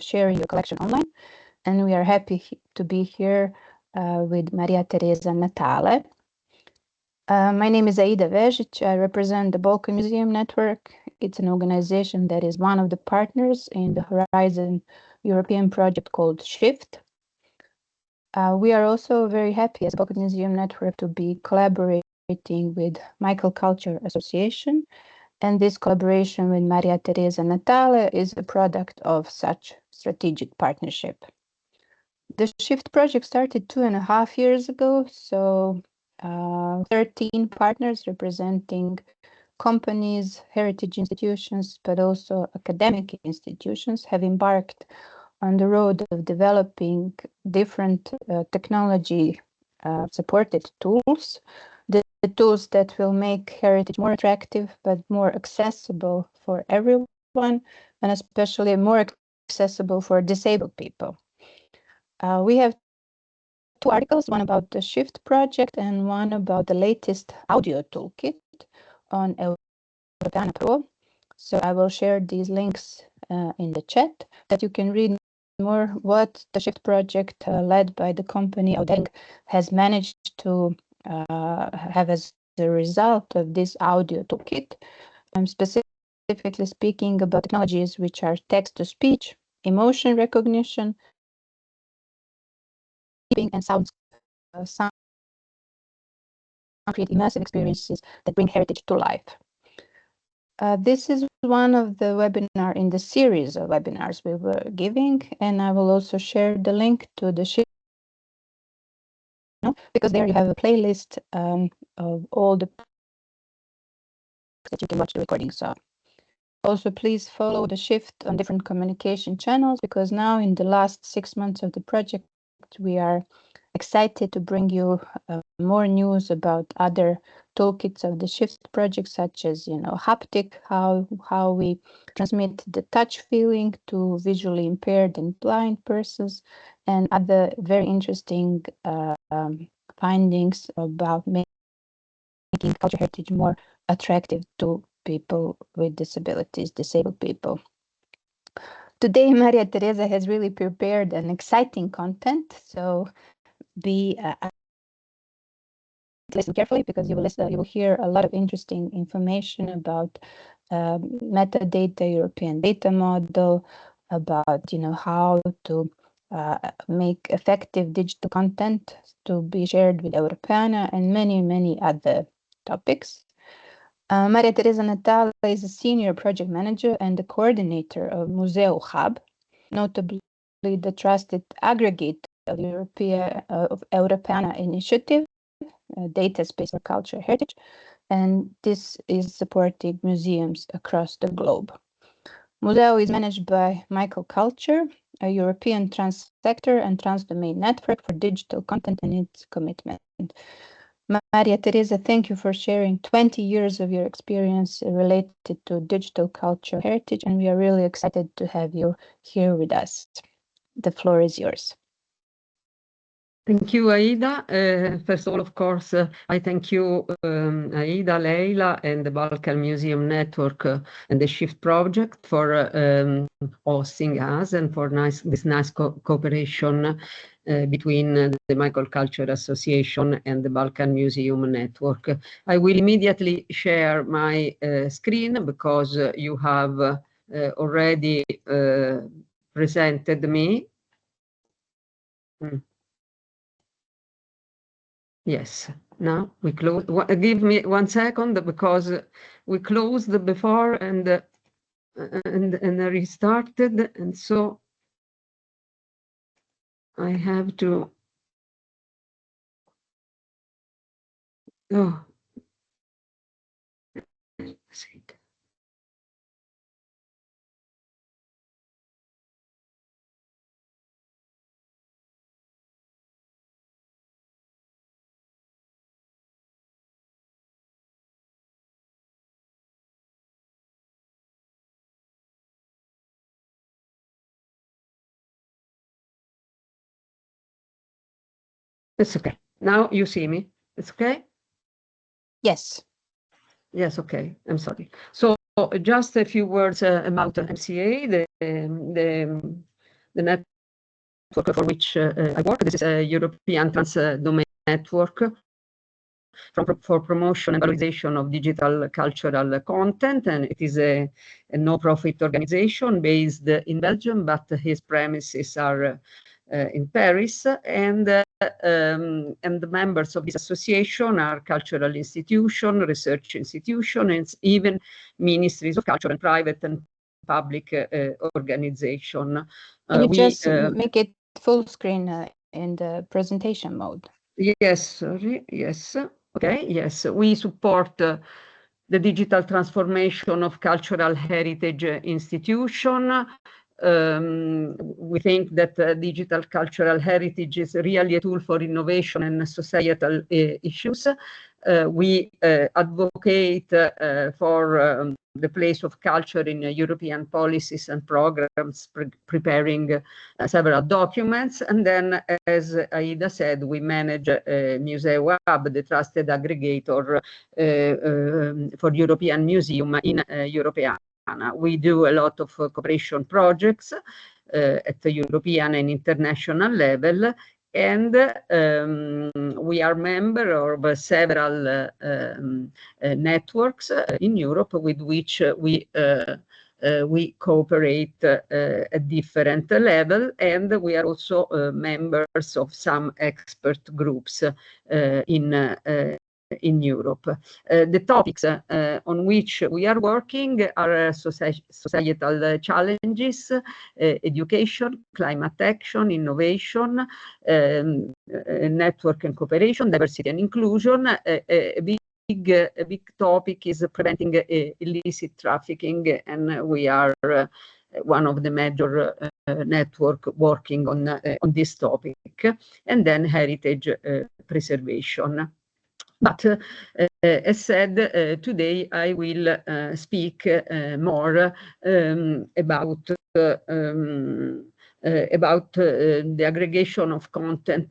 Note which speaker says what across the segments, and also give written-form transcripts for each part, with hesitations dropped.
Speaker 1: of sharing your collection online. And we are happy to be here with Maria Teresa Natale. My name is Aida Vežić. I represent the Balkan Museum Network. It's an organization that is one of the partners in the Horizon European project called SHIFT. We are also very happy as Balkan Museum Network to be collaborating with Michael Culture Association. And this collaboration with Maria Teresa Natale is a product of such strategic partnership. The SHIFT project started 2.5 years ago, so 13 partners representing companies, heritage institutions, but also academic institutions have embarked on the road of developing different technology supported tools, the tools that will make heritage more attractive but more accessible for everyone, and especially more accessible for disabled people. We have 2 articles, one about the SHIFT project and one about the latest audio toolkit on Europeana Pro. So I will share these links in the chat that you can read more what the SHIFT project led by the company Audeng has managed to have as the result of this audio toolkit. I'm specifically speaking about technologies which are text-to-speech, emotion recognition, and sound create immersive experiences that bring heritage to life. This is one of the webinars in the series of webinars we were giving, and I will also share the link to the SHIFT, because there you have a playlist of all the that you can watch the recordings of. Also, please follow the SHIFT on different communication channels, because now in the last 6 months of the project, we are excited to bring you more news about other toolkits of the SHIFT project, such as, haptic, how we transmit the touch feeling to visually impaired and blind persons, and other very interesting findings about making culture heritage more attractive to people with disabilities, disabled people. Today, Maria Teresa has really prepared an exciting content, so listen carefully, because you will hear a lot of interesting information about metadata, European Data Model, about how to make effective digital content to be shared with Europeana, and many other topics. Maria Teresa Natale is a senior project manager and the coordinator of Museo Hub, notably the trusted aggregate of Europeana Initiative, a data space for culture heritage, and this is supporting museums across the globe. Museo is managed by Michael Culture, a European trans-sector and trans-domain network for digital content and its commitment. Maria Teresa, thank you for sharing 20 years of your experience related to digital culture heritage, and we are really excited to have you here with us. The floor is yours.
Speaker 2: Thank you, Aida. First of all, of course, I thank you, Aida, Leila, and the Balkan Museum Network and the SHIFT project for hosting us and for this nice cooperation between the Michael Culture Association and the Balkan Museum Network. I will immediately share my screen, because you have already presented me. Yes, now we close. Give me 1 second, because we closed before and restarted, and so I have to. Oh. It's okay. Now you see me. It's okay?
Speaker 1: Yes.
Speaker 2: Yes, okay. I'm sorry. So just a few words about MCA, the network for which I work. This is a European trans-domain network for promotion and valorization of digital cultural content, and it is a no-profit organization based in Belgium, but his premises are in Paris, and the members of this association are cultural institutions, research institutions, and even ministries of culture and private and public organization.
Speaker 1: Can you just make it full screen in the presentation mode?
Speaker 2: Yes, sorry, yes. Okay, yes, we support the digital transformation of cultural heritage institution. We think that digital cultural heritage is really a tool for innovation and societal issues. We advocate for the place of culture in European policies and programs, preparing several documents. And then, as Aida said, we manage Museo Hub, the trusted aggregator for European Museum in Europeana. We do a lot of cooperation projects at the European and international level, and we are member of several networks in Europe with which we cooperate at different level, and we are also members of some expert groups in Europe. The topics on which we are working are societal challenges, education, climate action, innovation, network and cooperation, diversity and inclusion. A big topic is preventing illicit trafficking, and we are one of the major network working on this topic, and then heritage preservation. But as said, today I will speak more about the aggregation of content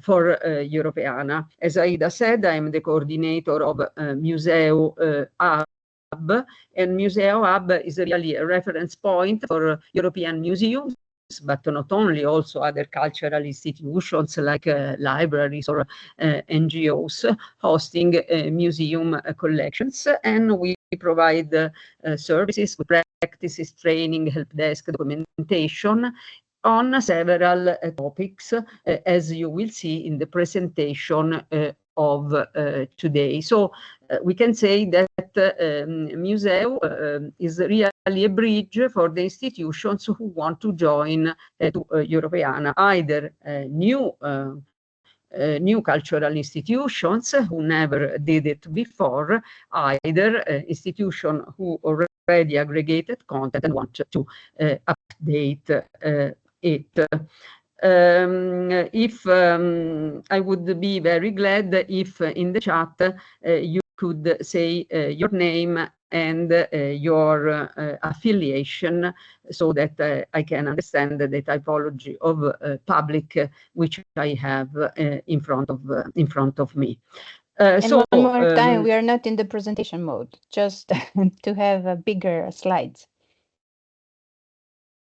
Speaker 2: for Europeana. As Aida said, I am the coordinator of Museo Hub, and Museo Hub is really a reference point for European museums, but not only, also other cultural institutions like libraries or NGOs hosting museum collections. And we provide services, practices, training, help desk, documentation on several topics, as you will see in the presentation of today. So we can say that Museo is really a bridge for the institutions who want to join to Europeana, either new cultural institutions who never did it before, either institutions who already aggregated content and want to update it. I would be very glad if in the chat you could say your name and your affiliation, so that I can understand the typology of public which I have in front of me.
Speaker 1: And so, one more time, we are not in the presentation mode, just to have bigger slides.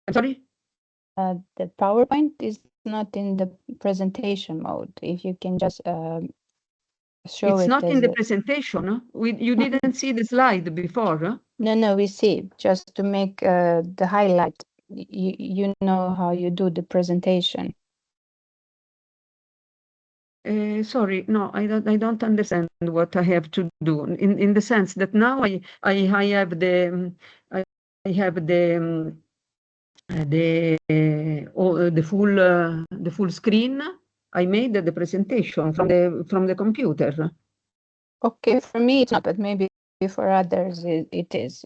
Speaker 2: I'm sorry?
Speaker 1: The PowerPoint is not in the presentation mode. If you can just show
Speaker 2: it's
Speaker 1: it.
Speaker 2: Not in the presentation? You didn't see the slide before?
Speaker 1: No, we see. Just to make the highlight. You know how you do the presentation.
Speaker 2: Sorry, no, I don't understand what I have to do. In the sense that now I have the full screen. I made the presentation from the computer.
Speaker 1: Okay, for me it's not, but maybe for others it is.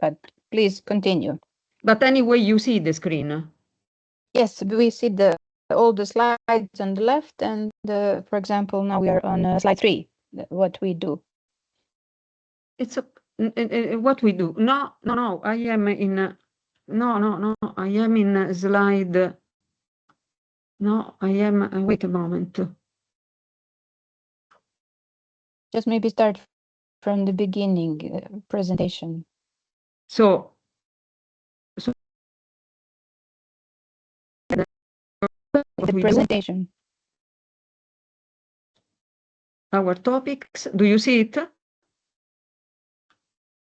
Speaker 1: But please continue.
Speaker 2: But anyway, you see the screen.
Speaker 1: Yes, we see all the slides on the left, and for example, now we are on slide 3. What we do.
Speaker 2: It's what we do. No. I am in. No. I am in slide. No, I am. Wait a moment.
Speaker 1: Just maybe start from the beginning presentation.
Speaker 2: So
Speaker 1: The presentation.
Speaker 2: Our topics, do you see it?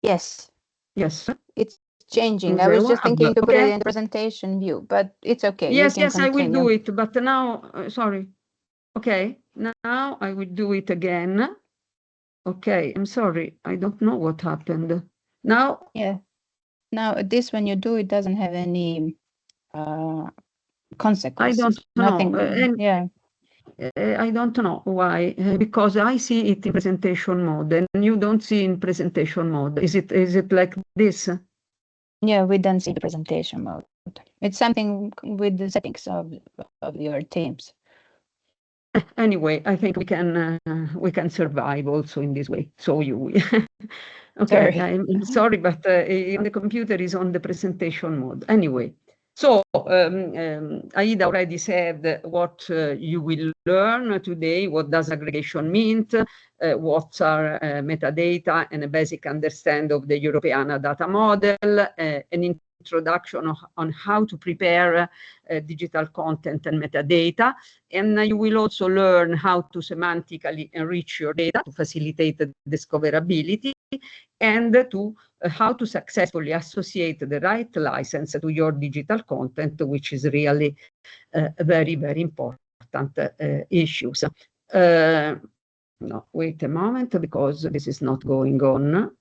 Speaker 1: Yes.
Speaker 2: Yes.
Speaker 1: It's changing.
Speaker 2: Museo
Speaker 1: I was just thinking to put it
Speaker 2: okay.
Speaker 1: in the presentation view, but it's okay.
Speaker 2: Yes,
Speaker 1: you can
Speaker 2: yes,
Speaker 1: continue.
Speaker 2: I will do it, but now, sorry. Okay, now I will do it again. Okay, I'm sorry. I don't know what happened. Now?
Speaker 1: Yeah. Now, this, when you do, it doesn't have any consequences.
Speaker 2: I don't
Speaker 1: Nothing.
Speaker 2: know.
Speaker 1: Yeah.
Speaker 2: I don't know why, because I see it in presentation mode and you don't see in presentation mode. Is it like this?
Speaker 1: Yeah, we don't see the presentation mode. It's something with the settings of your Teams.
Speaker 2: Anyway, I think we can survive also in this way. So you, okay.
Speaker 1: Sorry.
Speaker 2: I'm sorry, but the computer is on the presentation mode. Anyway, so Aida already said what you will learn today. What does aggregation mean? What are metadata and a basic understanding of the Europeana Data Model, an introduction on how to prepare digital content and metadata. And you will also learn how to semantically enrich your data to facilitate the discoverability and to how to successfully associate the right license to your digital content, which is really very, very important issues. No, wait a moment, because this is not going on.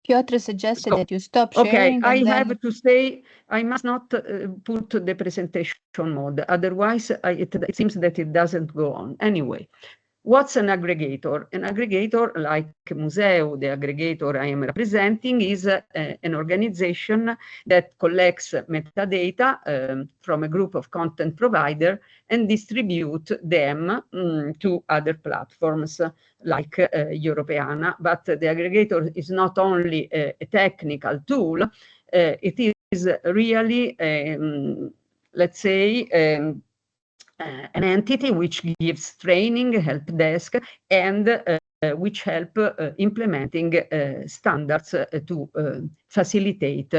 Speaker 1: Piotr suggested that you stop sharing.
Speaker 2: Okay, I have to say, I must not put the presentation mode. Otherwise, it seems that it doesn't go on. Anyway, what's an aggregator? An aggregator, like Museo, the aggregator I am representing, is an organization that collects metadata from a group of content providers and distribute them to other platforms like Europeana. But the aggregator is not only a technical tool, it is really, let's say, an entity which gives training, help desk, and which help implementing standards to facilitate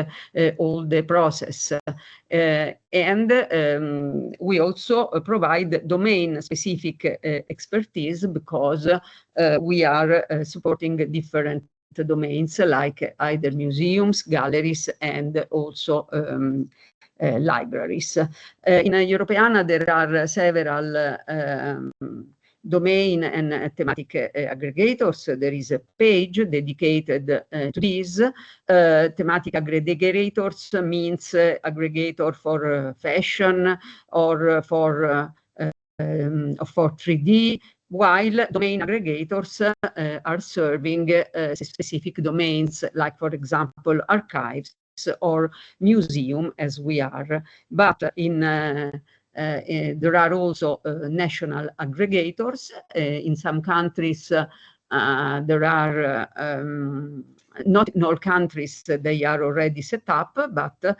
Speaker 2: all the process. And we also provide domain-specific expertise, because we are supporting different domains like either museums, galleries, and also libraries. In Europeana, there are several domain and thematic aggregators. There is a page dedicated to this. Thematic aggregators means aggregator for fashion or for 3D, while domain aggregators are serving specific domains, like, for example, archives or museum, as we are. But there are also national aggregators. In some countries, there are, not in all countries, they are already set up, but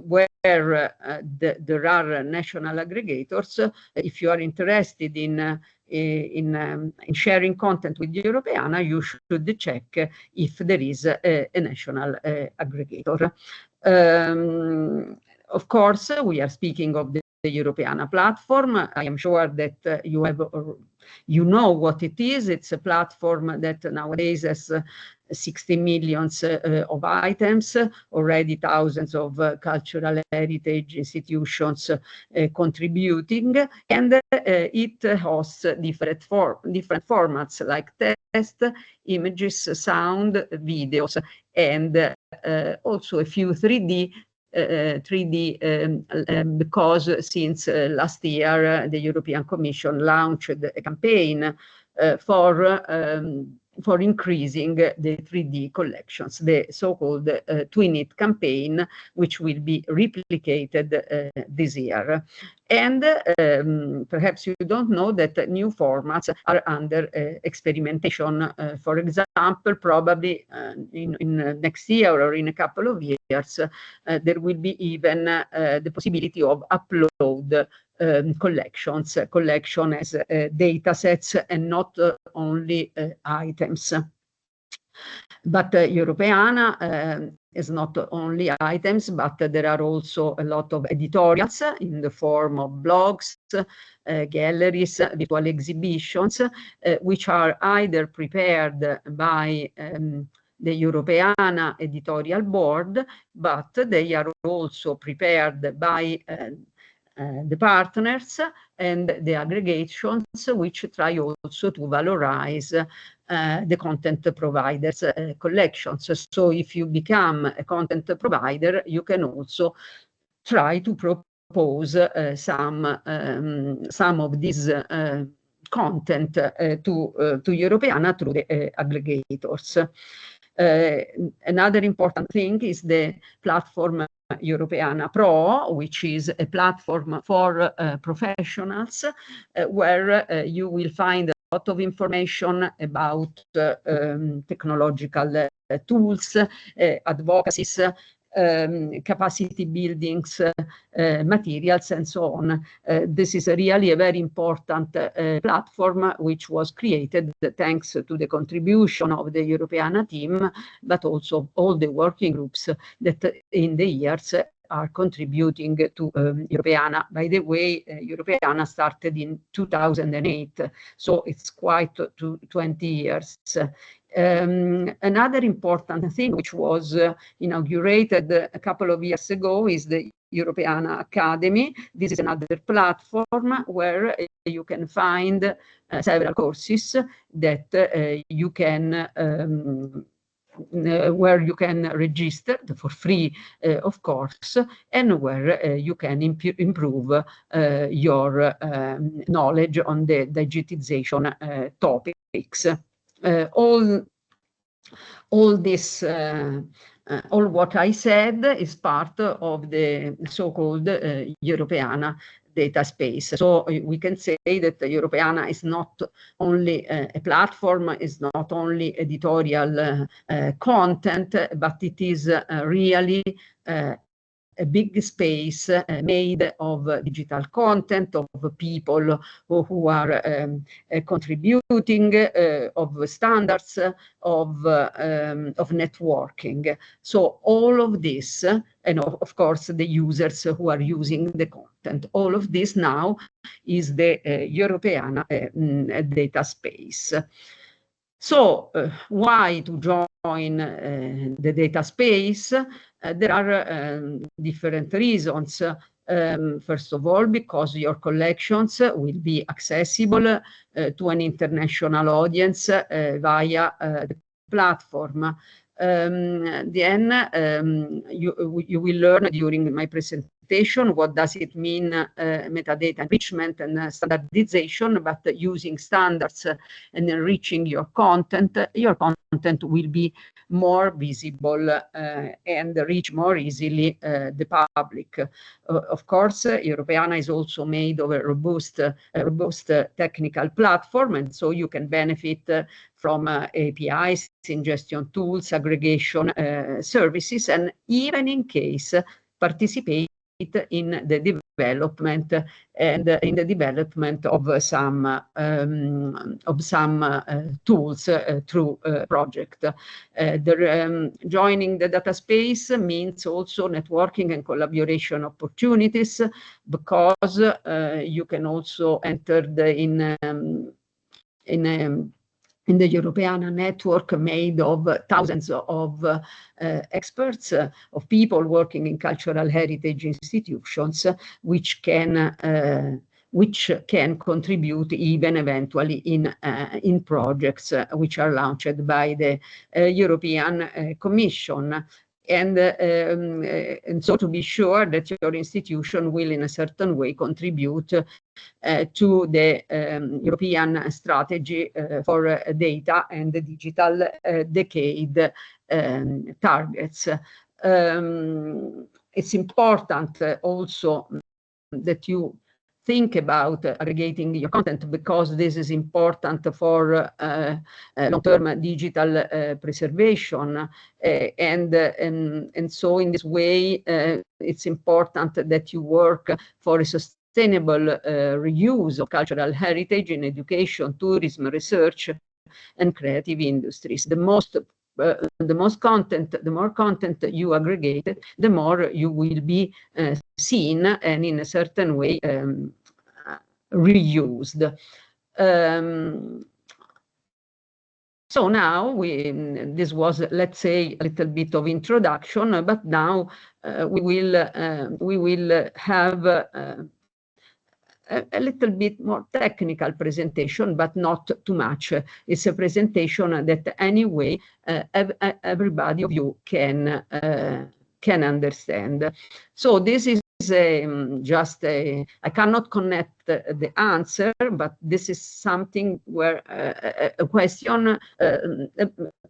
Speaker 2: where there are national aggregators, if you are interested in sharing content with Europeana, you should check if there is a national aggregator. Of course, we are speaking of the Europeana platform. I am sure that you know what it is. It's a platform that nowadays has 60 million of items, already thousands of cultural heritage institutions contributing, and it hosts different formats like text, images, sound, videos, and also a few 3D, because since last year the European Commission launched a campaign for increasing the 3D collections, the so-called Twin-It campaign, which will be replicated this year. And perhaps you don't know that new formats are under experimentation. For example, probably in next year or in a couple of years, there will be even the possibility of upload collection as data sets and not only items. But Europeana is not only items, but there are also a lot of editorials in the form of blogs, galleries, virtual exhibitions, which are either prepared by the Europeana editorial board, but they are also prepared by the partners and the aggregations, which try also to valorize the content providers' collections. So if you become a content provider, you can also try to propose some of these content to Europeana through the aggregators. Another important thing is the platform Europeana Pro, which is a platform for professionals where you will find a lot of information about technological tools, advocacies, capacity buildings, materials, and so on. This is really a very important platform which was created thanks to the contribution of the Europeana team, but also all the working groups that in the years are contributing to Europeana. By the way, Europeana started in 2008, so it's quite 20 years. Another important thing which was inaugurated a couple of years ago is the Europeana Academy. This is another platform where you can find several courses that you can where you can register for free, of course, and where you can improve your knowledge on the digitization topics. All this, all what I said is part of the so-called Europeana data space. So we can say that Europeana is not only a platform, is not only editorial content, but it is really a big space made of digital content, of people who are contributing, of standards, of networking. So all of this, and of course the users who are using the content, all of this now is the Europeana data space. So why to join the data space? There are different reasons. First of all, because your collections will be accessible to an international audience via the platform. Then you will learn during my presentation what does it mean metadata enrichment and standardization, but using standards and enriching your content will be more visible and reach more easily the public. Of course, Europeana is also made of a robust technical platform, and so you can benefit from APIs, ingestion tools, aggregation services, and even in case participate in the development of some tools through project. Joining the data space means also networking and collaboration opportunities, because you can also enter in the Europeana network made of thousands of experts, of people working in cultural heritage institutions, which can contribute even eventually in projects which are launched by the European Commission. And so to be sure that your institution will in a certain way contribute to the European strategy for data and the digital decade targets. It's important also that you think about aggregating your content, because this is important for long-term digital preservation. And so in this way, it's important that you work for a sustainable reuse of cultural heritage in education, tourism, research, and creative industries. The most the more content you aggregate, the more you will be seen and in a certain way reused. So now this was, let's say, a little bit of introduction, but now we will have a little bit more technical presentation, but not too much. It's a presentation that anyway everybody of you can understand. So this is just I cannot connect the answer, but this is something where a question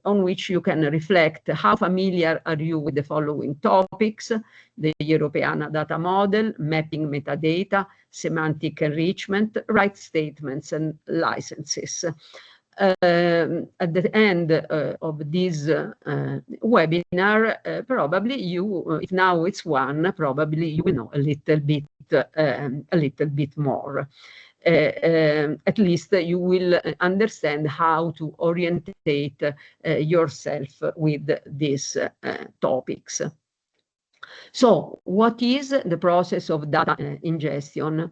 Speaker 2: on which you can reflect. How familiar are you with the following topics? The Europeana Data Model, mapping metadata, semantic enrichment, right statements, and licenses. At the end of this webinar, probably you, if now it's one, probably you will know a little bit more. At least you will understand how to orientate yourself with these topics. So, what is the process of data ingestion?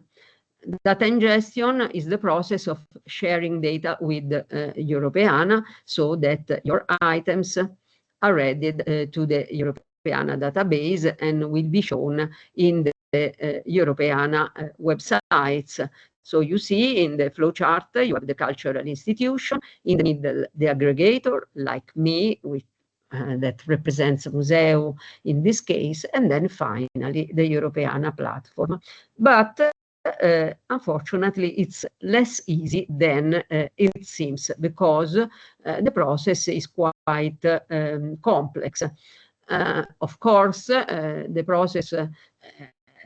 Speaker 2: Data ingestion is the process of sharing data with Europeana so that your items are added to the Europeana database and will be shown in the Europeana websites. So you see in the flowchart, you have the cultural institution, in the middle, the aggregator, like me, with that represents Museo in this case, and then finally the Europeana platform. But unfortunately, it's less easy than it seems, because the process is quite complex. Of course, the process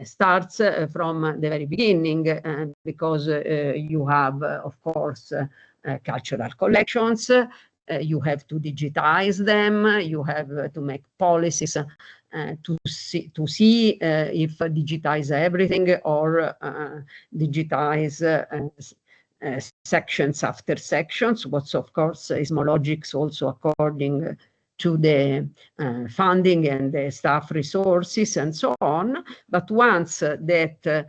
Speaker 2: starts from the very beginning, because you have, of course, cultural collections. You have to digitize them. You have to make policies to see if digitize everything or digitize sections after sections. What, of course, is more logics also according to the funding and the staff resources and so on. But once that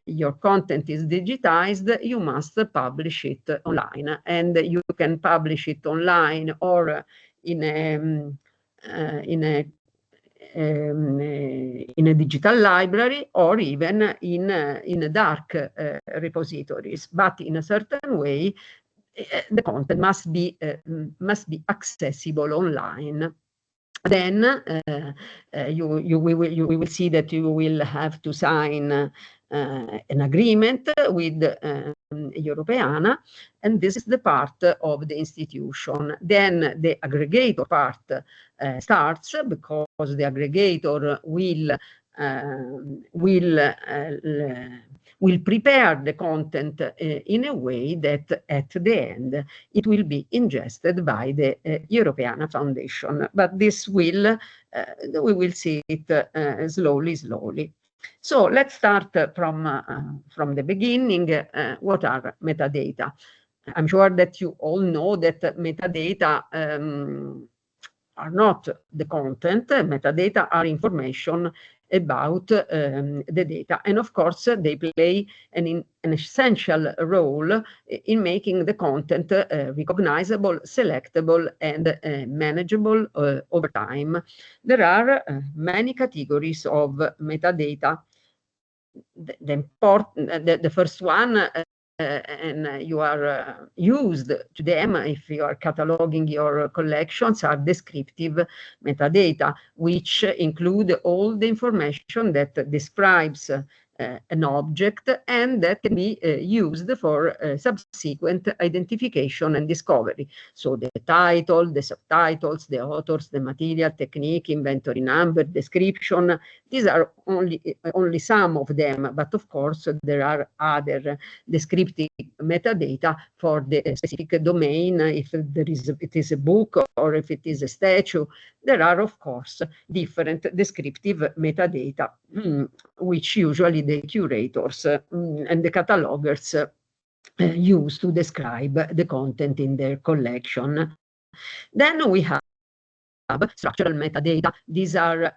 Speaker 2: your content is digitized, you must publish it online, and you can publish it online or in a digital library, or even in dark repositories. But in a certain way, the content must be accessible online. Then you will see that you will have to sign an agreement with Europeana, and this is the part of the institution. Then the aggregator part starts, because the aggregator will prepare the content in a way that at the end it will be ingested by the Europeana Foundation. But this we will see it slowly. So let's start from the beginning. What are metadata? I'm sure that you all know that metadata are not the content. Metadata are information about the data. And of course, they play an essential role in making the content recognizable, selectable, and manageable over time. There are many categories of metadata. The first one, and you are used to them if you are cataloging your collections, are descriptive metadata, which include all the information that describes an object and that can be used for subsequent identification and discovery. So the title, the subtitles, the authors, the material, technique, inventory number, description. These are only some of them, but of course there are other descriptive metadata for the specific domain. If it is a book or if it is a statue, there are of course different descriptive metadata, which usually the curators and the catalogers use to describe the content in their collection. Then we have have structural metadata. These are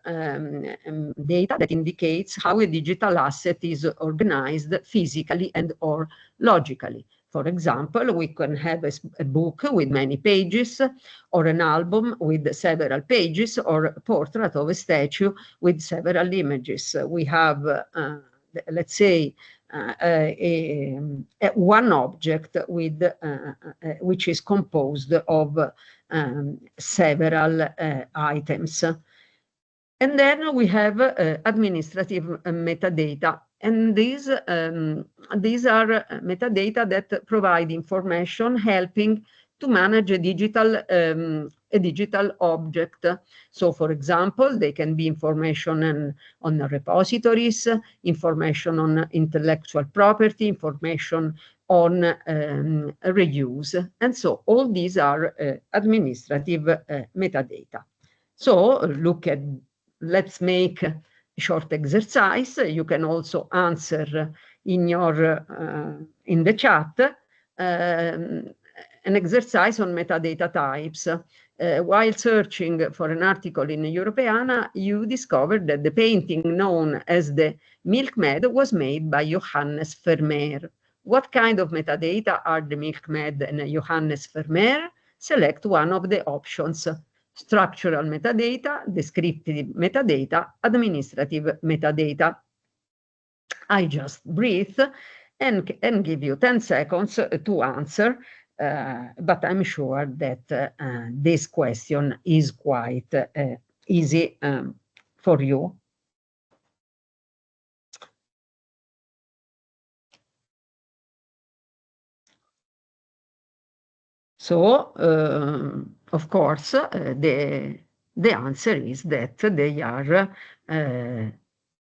Speaker 2: data that indicates how a digital asset is organized physically and or logically. For example, we can have a book with many pages, or an album with several pages, or a portrait of a statue with several images. We have, let's say, one object with, which is composed of several items. And then we have administrative metadata. And these are metadata that provide information helping to manage a digital object. So, for example, they can be information on repositories, information on intellectual property, information on reuse. And so all these are administrative metadata. So let's make a short exercise. You can also answer in the chat an exercise on metadata types. While searching for an article in Europeana, you discovered that the painting known as the Milkmaid was made by Johannes Vermeer. What kind of metadata are the Milkmaid and Johannes Vermeer? Select one of the options: structural metadata, descriptive metadata, administrative metadata. I just breathe and give you 10 seconds to answer, but I'm sure that this question is quite easy for you. So, of course, the answer is that they are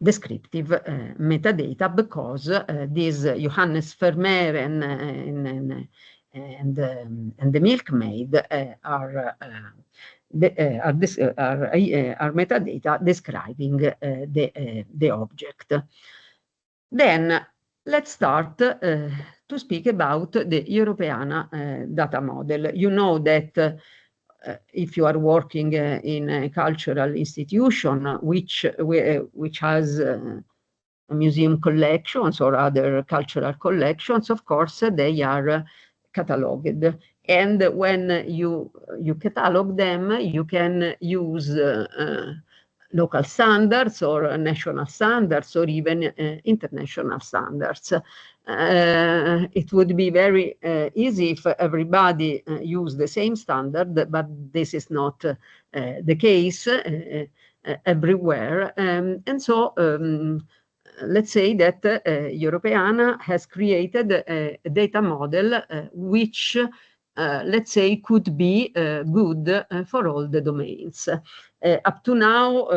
Speaker 2: descriptive metadata, because these Johannes Vermeer and the Milkmaid are metadata describing the object. Then let's start to speak about the Europeana Data Model. You know that if you are working in a cultural institution which has museum collections or other cultural collections, of course, they are cataloged. And when you catalog them, you can use local standards or national standards or even international standards. It would be very easy if everybody used the same standard, but this is not the case everywhere. And so let's say that Europeana has created a data model which, let's say, could be good for all the domains. Up to now,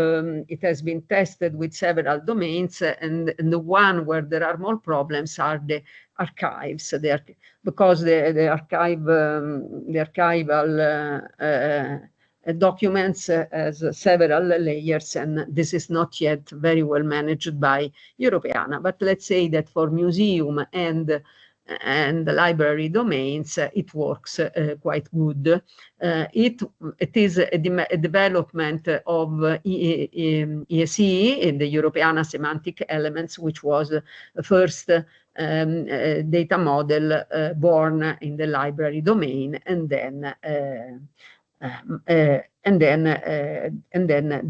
Speaker 2: it has been tested with several domains, and the one where there are more problems are the archives. Because the archival documents has several layers, and this is not yet very well managed by Europeana. But let's say that for museum and the library domains, it works quite good. It is a development of ESE, in the Europeana Semantic Elements, which was the first data model born in the library domain, and then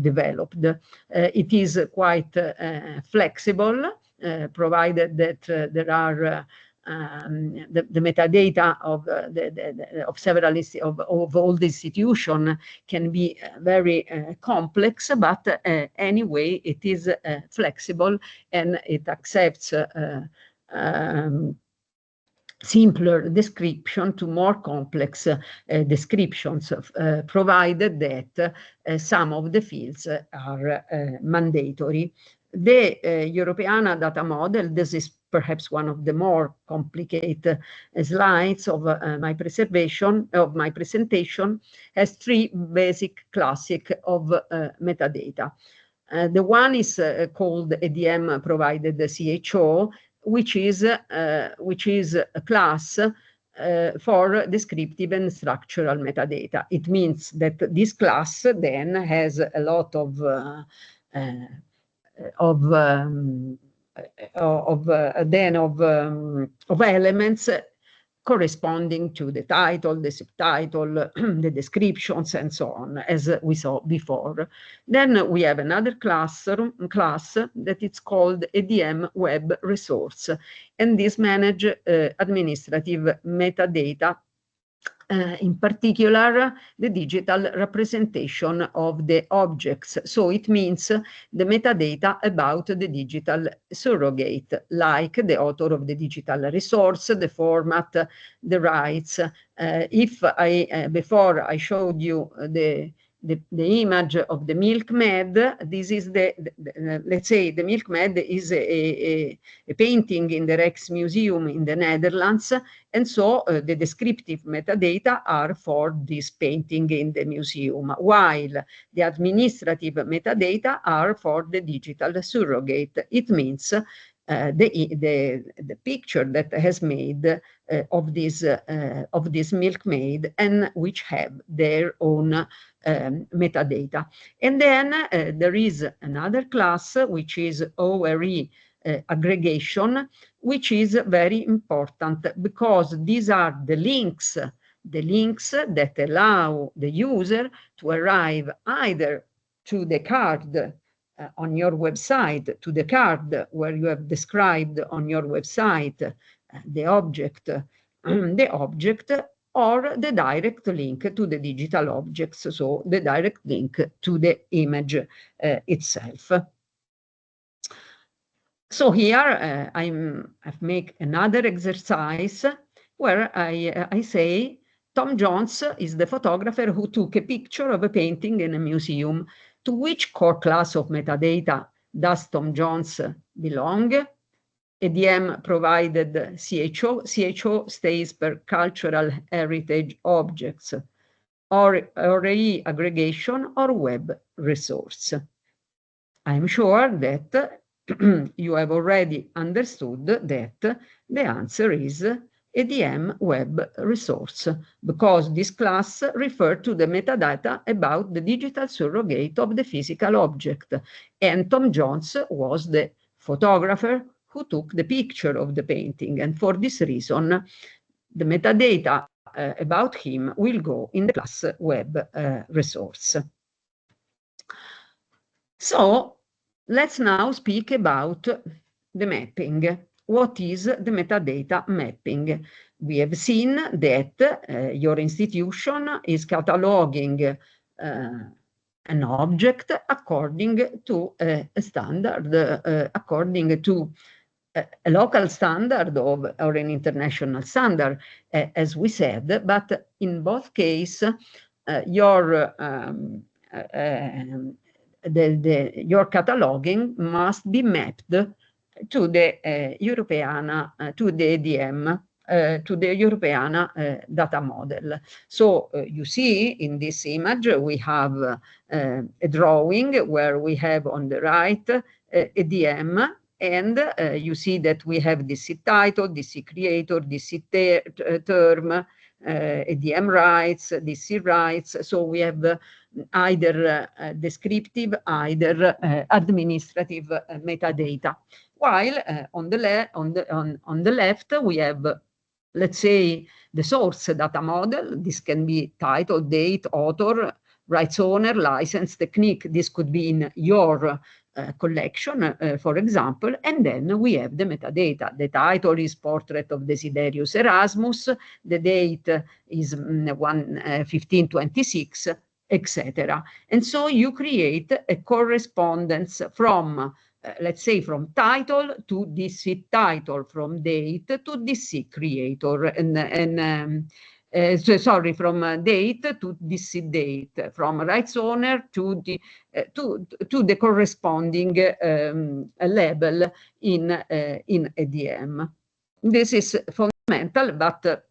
Speaker 2: developed. It is quite flexible, provided that there are the metadata of several of all the institutions can be very complex, but anyway, it is flexible, and it accepts simpler description to more complex descriptions, provided that some of the fields are mandatory. The Europeana Data Model, this is perhaps one of the more complicated slides of my presentation, has three basic classic of metadata. The one is called EDM provided CHO, which is a class for descriptive and structural metadata. It means that this class then has a lot of elements corresponding to the title, the subtitle, the descriptions, and so on, as we saw before. Then we have another class that is called ADM Web Resource, and this manages administrative metadata, in particular the digital representation of the objects. So it means the metadata about the digital surrogate, like the author of the digital resource, the format, the rights. Before I showed you the image of the milkmaid, this is let's say the milkmaid is a painting in the Rijksmuseum in the Netherlands, and so the descriptive metadata are for this painting in the museum, while the administrative metadata are for the digital surrogate. It means the picture that has made of this milkmaid, and which have their own metadata. And then there is another class, which is ORE aggregation, which is very important because these are the links that allow the user to arrive either to the card on your website, to the card where you have described on your website the object, or the direct link to the digital objects, so the direct link to the image itself. So here I've made another exercise where I say Tom Jones is the photographer who took a picture of a painting in a museum. To which core class of metadata does Tom Jones belong? ADM provided CHO. CHO stays per cultural heritage objects, or array aggregation, or web resource. I'm sure that you have already understood that the answer is ADM Web Resource, because this class refers to the metadata about the digital surrogate of the physical object, and Tom Jones was the photographer who took the picture of the painting, and for this reason, the metadata about him will go in the class Web Resource. So let's now speak about the mapping. What is the metadata mapping? We have seen that your institution is cataloging an object according to a standard, according to a local standard or an international standard, as we said, but in both cases, your cataloging must be mapped to the Europeana, to the ADM, to the Europeana Data Model. So you see in this image, we have a drawing where we have on the right ADM, and you see that we have the seed title, the seed creator, the seed term, ADM rights, the seed rights. So we have either descriptive, either administrative metadata. While on the left we have, let's say, the source data model. This can be title, date, author, rights owner, license, technique. This could be in your collection, for example, and then we have the metadata. The title is Portrait of Desiderius Erasmus, the date is 1526, etc. And so you create a correspondence from, let's say, from title to this title, from date to this creator, from date to this date, from rights owner to the corresponding label in ADM. This is fundamental, but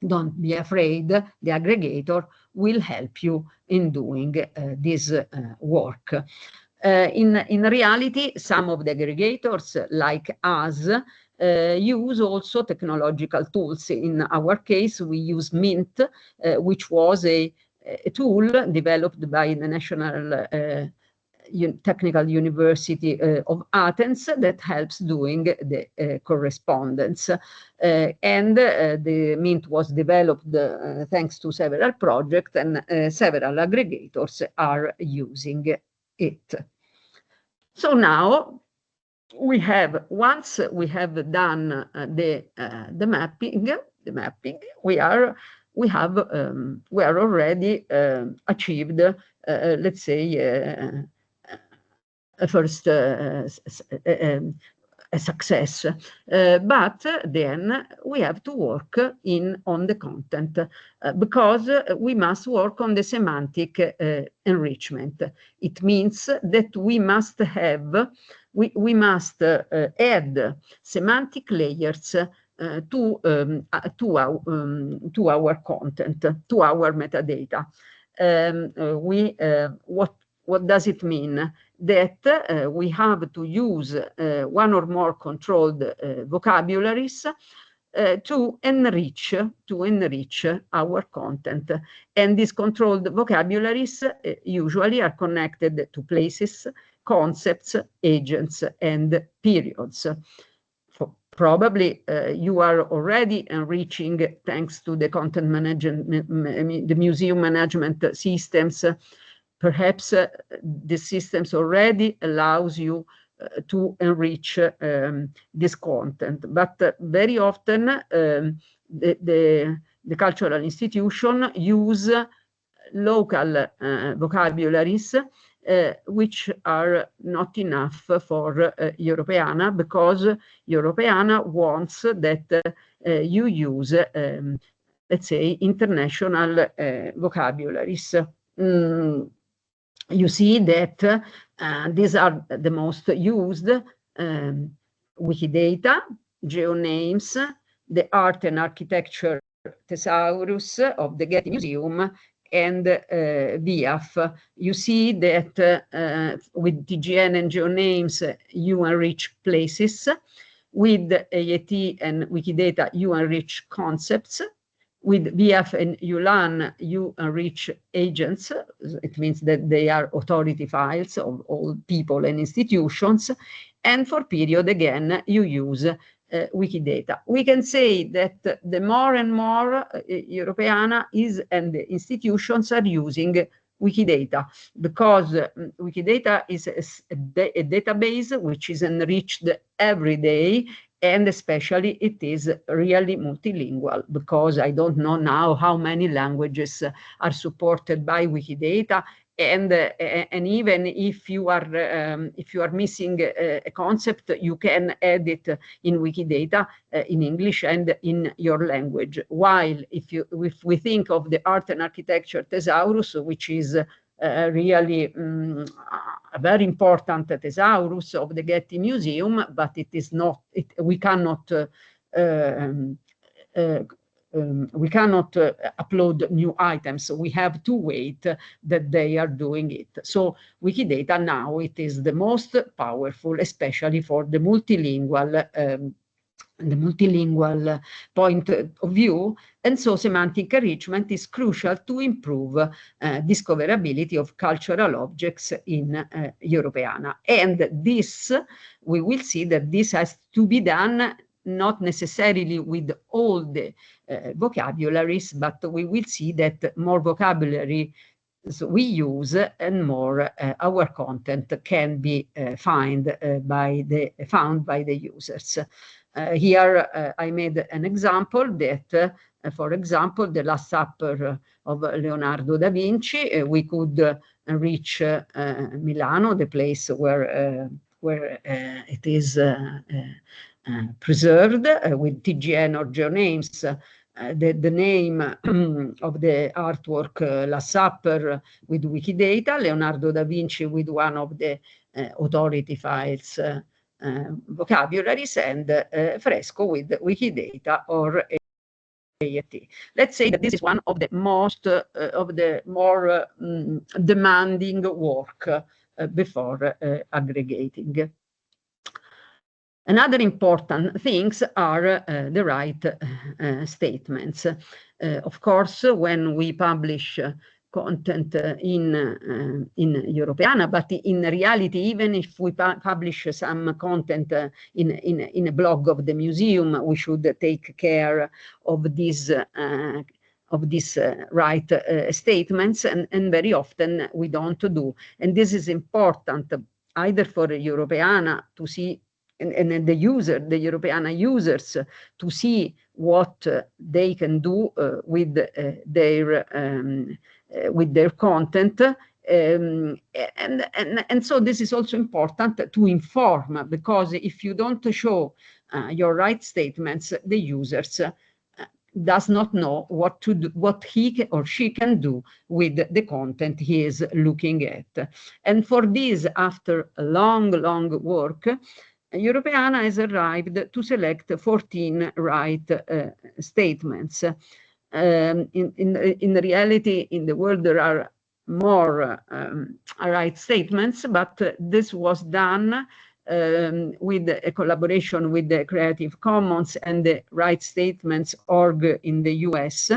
Speaker 2: don't be afraid, the aggregator will help you in doing this work. In reality, some of the aggregators, like us, use also technological tools. In our case, we use Mint, which was a tool developed by the National Technical University of Athens that helps doing the correspondence. And the Mint was developed thanks to several projects, and several aggregators are using it. So now we have, once we have done the mapping, we are already achieved, let's say, a first a success, but then we have to work on the content, because we must work on the semantic enrichment. It means that we must have, we must add semantic layers to our content, to our metadata. What does it mean? That we have to use one or more controlled vocabularies to enrich our content. And these controlled vocabularies usually are connected to places, concepts, agents, and periods. Probably you are already enriching, thanks to the content management, the museum management systems. Perhaps the systems already allows you to enrich this content, but very often the cultural institution use local vocabularies which are not enough for Europeana, because Europeana wants that you use, let's say, international vocabularies. You see that these are the most used: Wikidata, GeoNames, the Art and Architecture Thesaurus of the Getty Museum, and VIAF. You see that with TGN and GeoNames, you enrich places. With AAT and Wikidata, you enrich concepts. With VIAF and ULAN, you enrich agents. It means that they are authority files of all people and institutions. And for period, again, you use Wikidata. We can say that the more and more Europeana is, and the institutions are using Wikidata, because Wikidata is a database which is enriched every day, and especially it is really multilingual, because I don't know now how many languages are supported by Wikidata. And even if you are missing a concept, you can add it in Wikidata in English and in your language. While if we think of the Art and Architecture Thesaurus, which is really a very important thesaurus of the Getty Museum, but it is not. We cannot upload new items. We have to wait that they are doing it. So Wikidata now, it is the most powerful, especially for the multilingual point of view. And so semantic enrichment is crucial to improve discoverability of cultural objects in Europeana. And this, we will see that this has to be done not necessarily with all the vocabularies, but we will see that more vocabulary we use, and more our content can be found by the users. Here I made an example that, for example, the Last Supper of Leonardo da Vinci, we could reach Milano, the place where it is preserved, with TGN or GeoNames, the name of the artwork, Last Supper, with Wikidata, Leonardo da Vinci with one of the authority files vocabularies, and Fresco with Wikidata or AAT. Let's say that this is one of the most of the more demanding work before aggregating. Another important things are the right statements. Of course, when we publish content in Europeana, but in reality, even if we publish some content in a blog of the museum, we should take care of these right statements, and very often we don't do. And this is important either for Europeana to see, and the Europeana users to see what they can do with their content. And so this is also important to inform, because if you don't show your right statements, the users does not know what to do, what he or she can do with the content he is looking at. And for this, after a long work, Europeana has arrived to select 14 right statements. In reality, in the world, there are more right statements, but this was done with a collaboration with the Creative Commons and the Right Statements org in the US.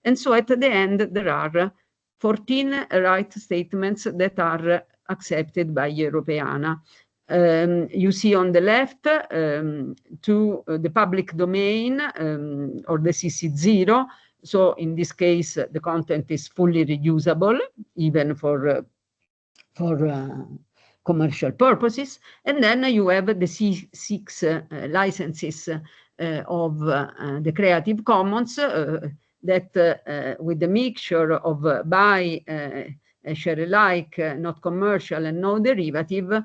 Speaker 2: And so at the end, there are 14 right statements that are accepted by Europeana. You see on the left to the public domain or the CC0. So in this case, the content is fully reusable, even for commercial purposes. And then you have the C6 licenses of the Creative Commons that with the mixture of buy, share alike, not commercial, and no derivative,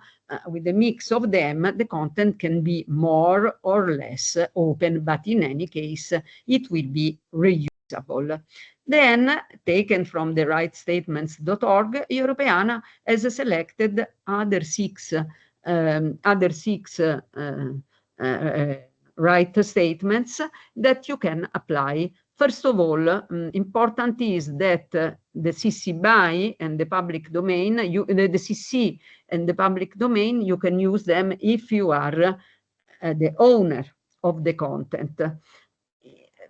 Speaker 2: with the mix of them, the content can be more or less open, but in any case, it will be reusable. Then, taken from the rightstatements.org, Europeana has selected other six right statements that you can apply. First of all, important is that the CC BY and the public domain, the CC and the public domain, you can use them if you are the owner of the content.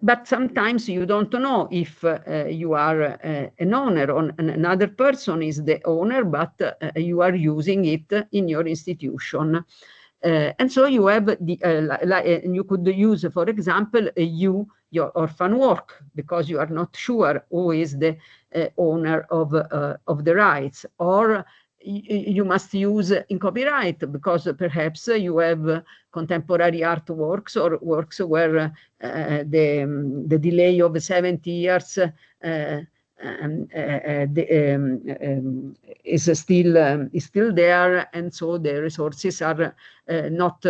Speaker 2: But sometimes you don't know if you are an owner, or another person is the owner, but you are using it in your institution. And so you have you could use, for example, your orphan work, because you are not sure who is the owner of the rights, or you must use in copyright, because perhaps you have contemporary artworks or works where the delay of 70 years is still there, and so the resources are not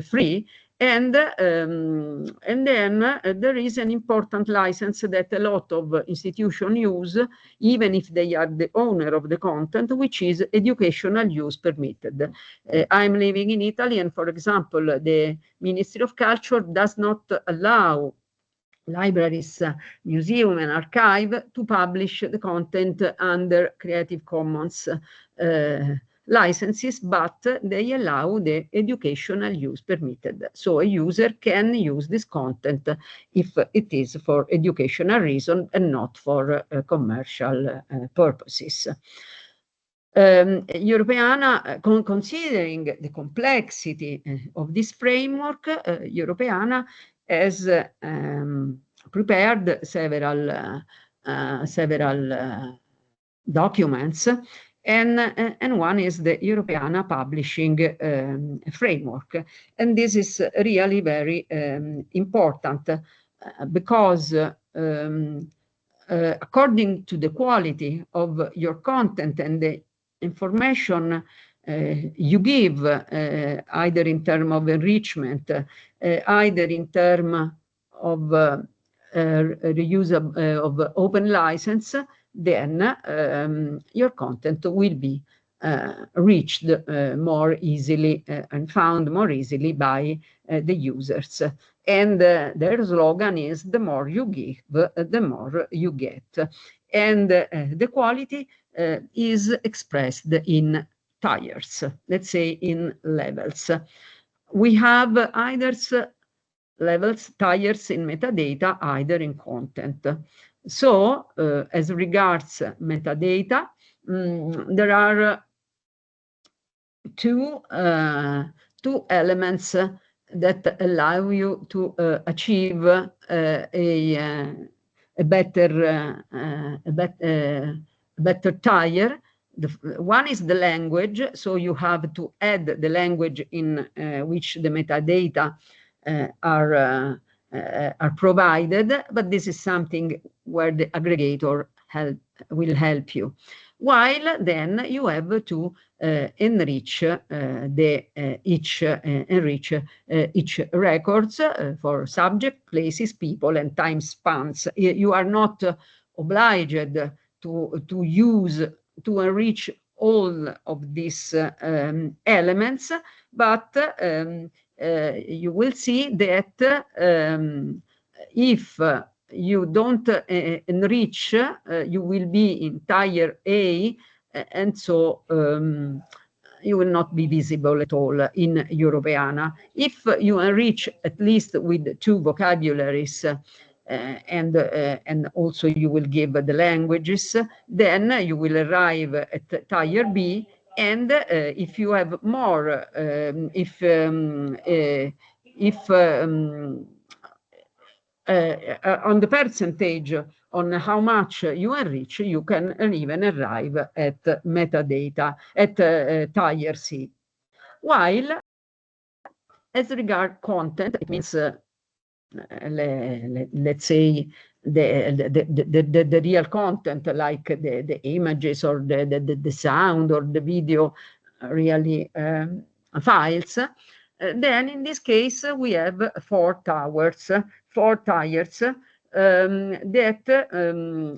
Speaker 2: free. And then there is an important license that a lot of institutions use, even if they are the owner of the content, which is educational use permitted. I'm living in Italy, and for example, the Ministry of Culture does not allow libraries, museum, and archive to publish the content under Creative Commons licenses, but they allow the educational use permitted. So a user can use this content if it is for educational reason and not for commercial purposes. Europeana, considering the complexity of this framework, Europeana has prepared several documents, and one is the Europeana Publishing Framework. And this is really very important because according to the quality of your content and the information you give, either in terms of enrichment, either in terms of reuse of open license, then your content will be reached more easily and found more easily by the users. And their slogan is, the more you give, the more you get. And the quality is expressed in tiers, let's say in levels. We have either levels, tiers in metadata, either in content. So as regards metadata, there are two elements that allow you to achieve a better tier. One is the language, so you have to add the language in which the metadata are provided, but this is something where the aggregator will help you. While then you have to enrich each records for subject, places, people, and time spans. You are not obliged to enrich all of these elements, but you will see that if you don't enrich, you will be in tier A, and so you will not be visible at all in Europeana. If you enrich at least with 2 vocabularies, and also you will give the languages, then you will arrive at tier B. And if you have more, on the percentage on how much you enrich, you can even arrive at metadata, at tier C. While as regard content, it means let's say the real content, like the images or the sound or the video, really files. Then in this case we have 4 tiers that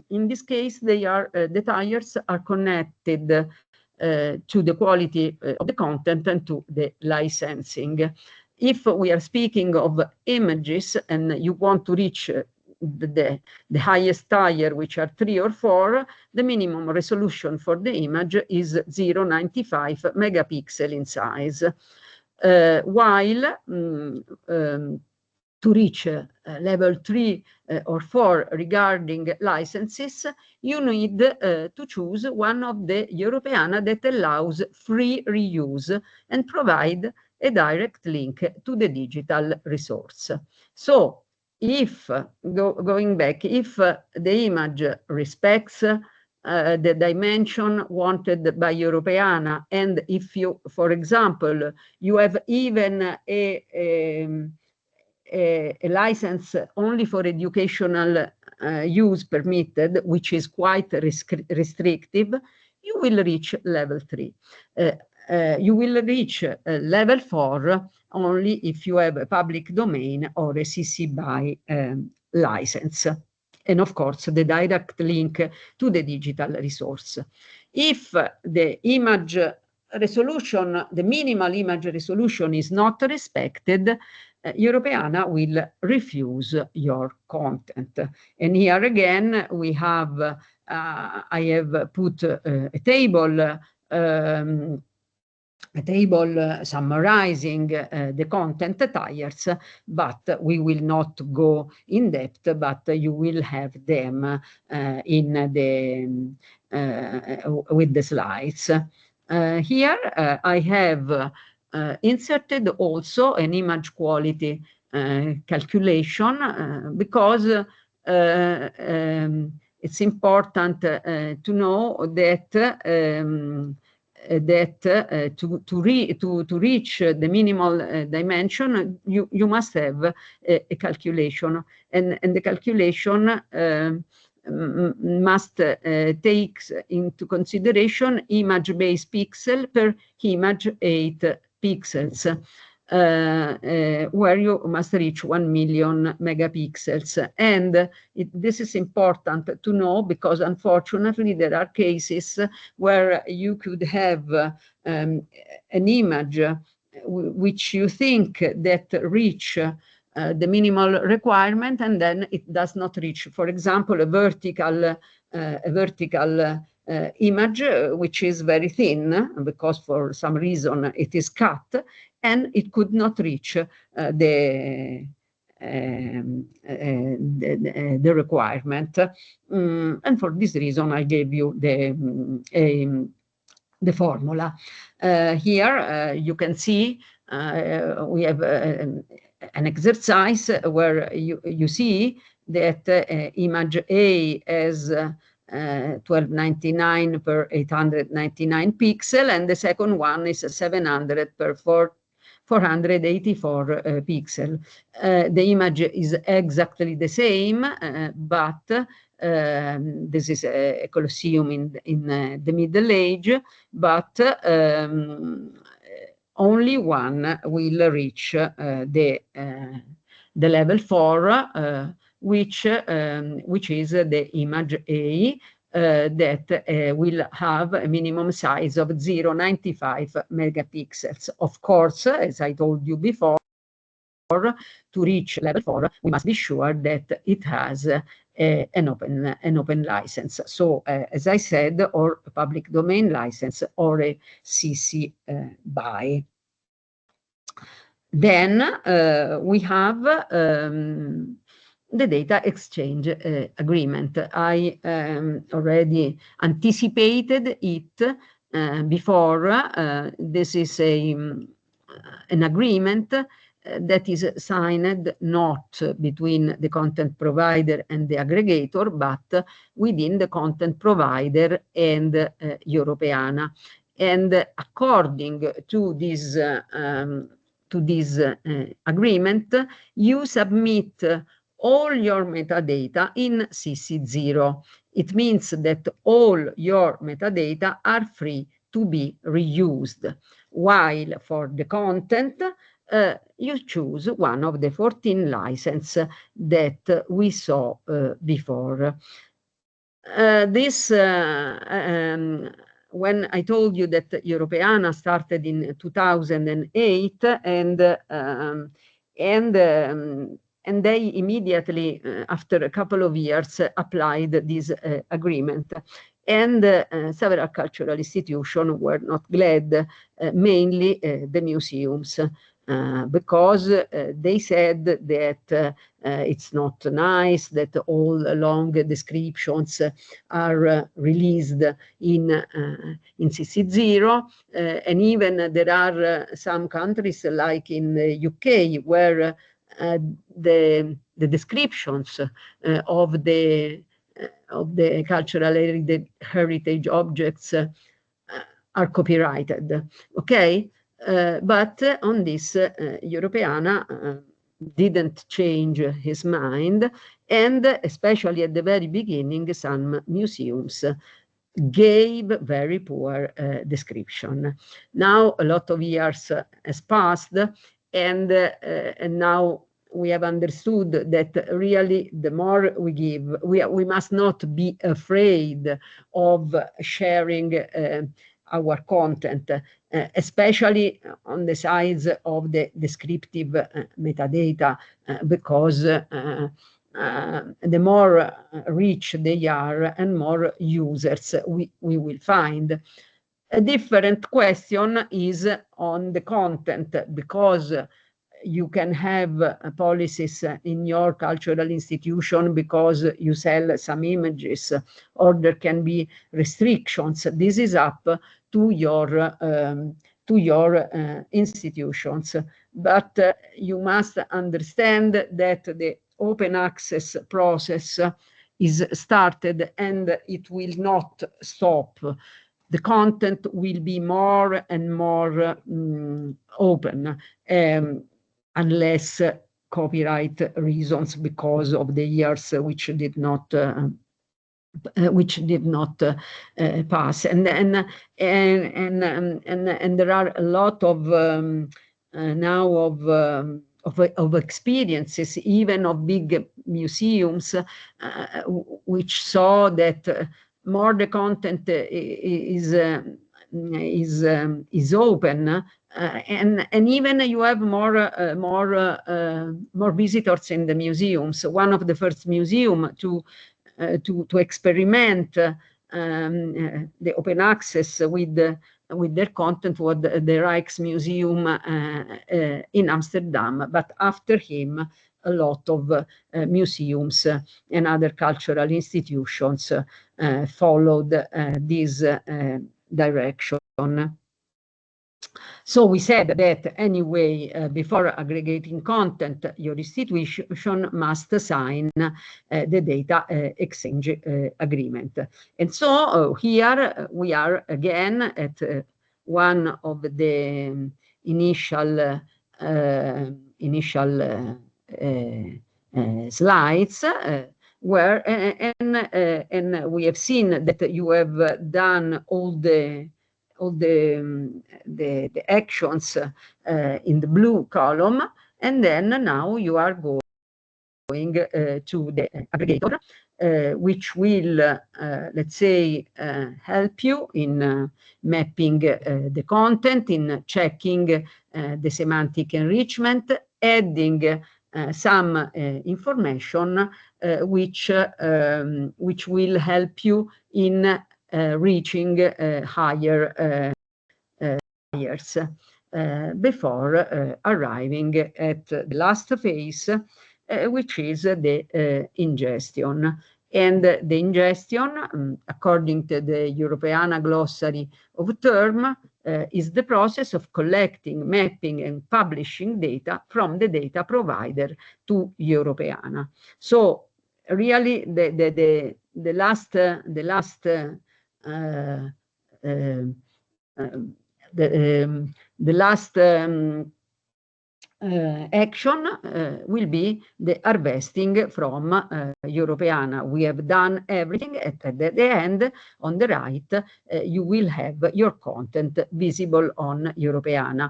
Speaker 2: in this case the tiers are connected to the quality of the content and to the licensing. If we are speaking of images and you want to reach the highest tier, which are 3 or 4, the minimum resolution for the image is 0.95 megapixel in size. While to reach level 3 or 4 regarding licenses, you need to choose one of the Europeana that allows free reuse and provide a direct link to the digital resource. So if, going back, if the image respects the dimension wanted by Europeana, and if you, for example, you have even a license only for educational use permitted, which is quite restrictive, you will reach level 3. You will reach level 4 only if you have a public domain or a CC BY license. And of course, the direct link to the digital resource. If the image resolution, the minimal image resolution is not respected, Europeana will refuse your content. And here again, we have, I have put a table summarizing the content tiers, but we will not go in depth, but you will have them in with the slides. Here I have inserted also an image quality calculation because it's important to know that to reach the minimal dimension, you must have a calculation, and the calculation must take into consideration image base pixel per image 8 pixels. Where you must reach 1 million megapixels. And this is important to know because unfortunately there are cases where you could have an image which you think that reach the minimal requirement, and then it does not reach. For example, a vertical image, which is very thin because for some reason it is cut, and it could not reach the requirement. And for this reason, I gave you the formula. Here you can see we have an exercise where you see that image A has 1299 per 899 pixel, and the second one is 700 per 484 pixel. The image is exactly the same, but this is a Colosseum in the Middle Age, but only one will reach the level 4, which is the image A, that will have a minimum size of 0.95 megapixels. Of course, as I told you before, to reach level 4, we must be sure that it has an open license. So, as I said, or a public domain license or a CC BY. Then we have the data exchange agreement. I already anticipated it before. This is an agreement that is signed not between the content provider and the aggregator, but within the content provider and Europeana. And according to this agreement, you submit all your metadata in CC0. It means that all your metadata are free to be reused, while for the content, you choose one of the 14 licenses that we saw before. When I told you that Europeana started in 2008, and they immediately, after a couple of years, applied this agreement. And several cultural institutions were not glad, mainly the museums, because they said that it's not nice that all long descriptions are released in CC0, and even there are some countries like in the UK where the descriptions of the cultural heritage objects are copyrighted. Okay. But on this, Europeana didn't change his mind, and especially at the very beginning, some museums gave very poor description. Now, a lot of years has passed, and now we have understood that really the more we give, we must not be afraid of sharing our content, especially on the sides of the descriptive metadata, because the more rich they are and more users we will find. A different question is on the content, because you can have policies in your cultural institution because you sell some images, or there can be restrictions. This is up to your institutions. But you must understand that the open access process is started and it will not stop. The content will be more and more open, unless copyright reasons, because of the years which did not pass, and there are a lot of now of experiences, even of big museums, which saw that more the content is open, and even you have more visitors in the museums. One of the first museum to experiment the open access with their content was the Rijksmuseum in Amsterdam, but after him, a lot of museums and other cultural institutions followed this direction. So we said that anyway, before aggregating content, your institution must sign the data exchange agreement. And so here we are again at one of the initial slides where and we have seen that you have done all the actions in the blue column, and then now you are going to the aggregator, which will, let's say, help you in mapping the content, in checking the semantic enrichment, adding some information which will help you in reaching higher layers before arriving at the last phase, which is the ingestion. And the ingestion, according to the Europeana glossary of term, is the process of collecting, mapping, and publishing data from the data provider to Europeana. So really, the last action will be the harvesting from Europeana. We have done everything. At the end, on the right, you will have your content visible on Europeana.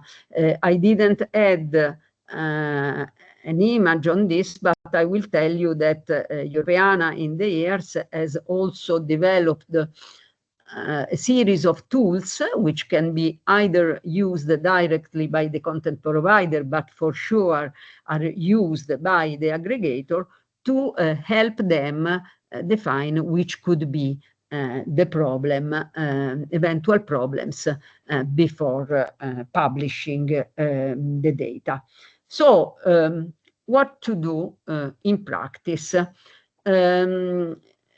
Speaker 2: I didn't add an image on this, but I will tell you that Europeana in the years has also developed a series of tools which can be either used directly by the content provider, but for sure are used by the aggregator to help them define which could be the problem, eventual problems before publishing the data. So what to do in practice?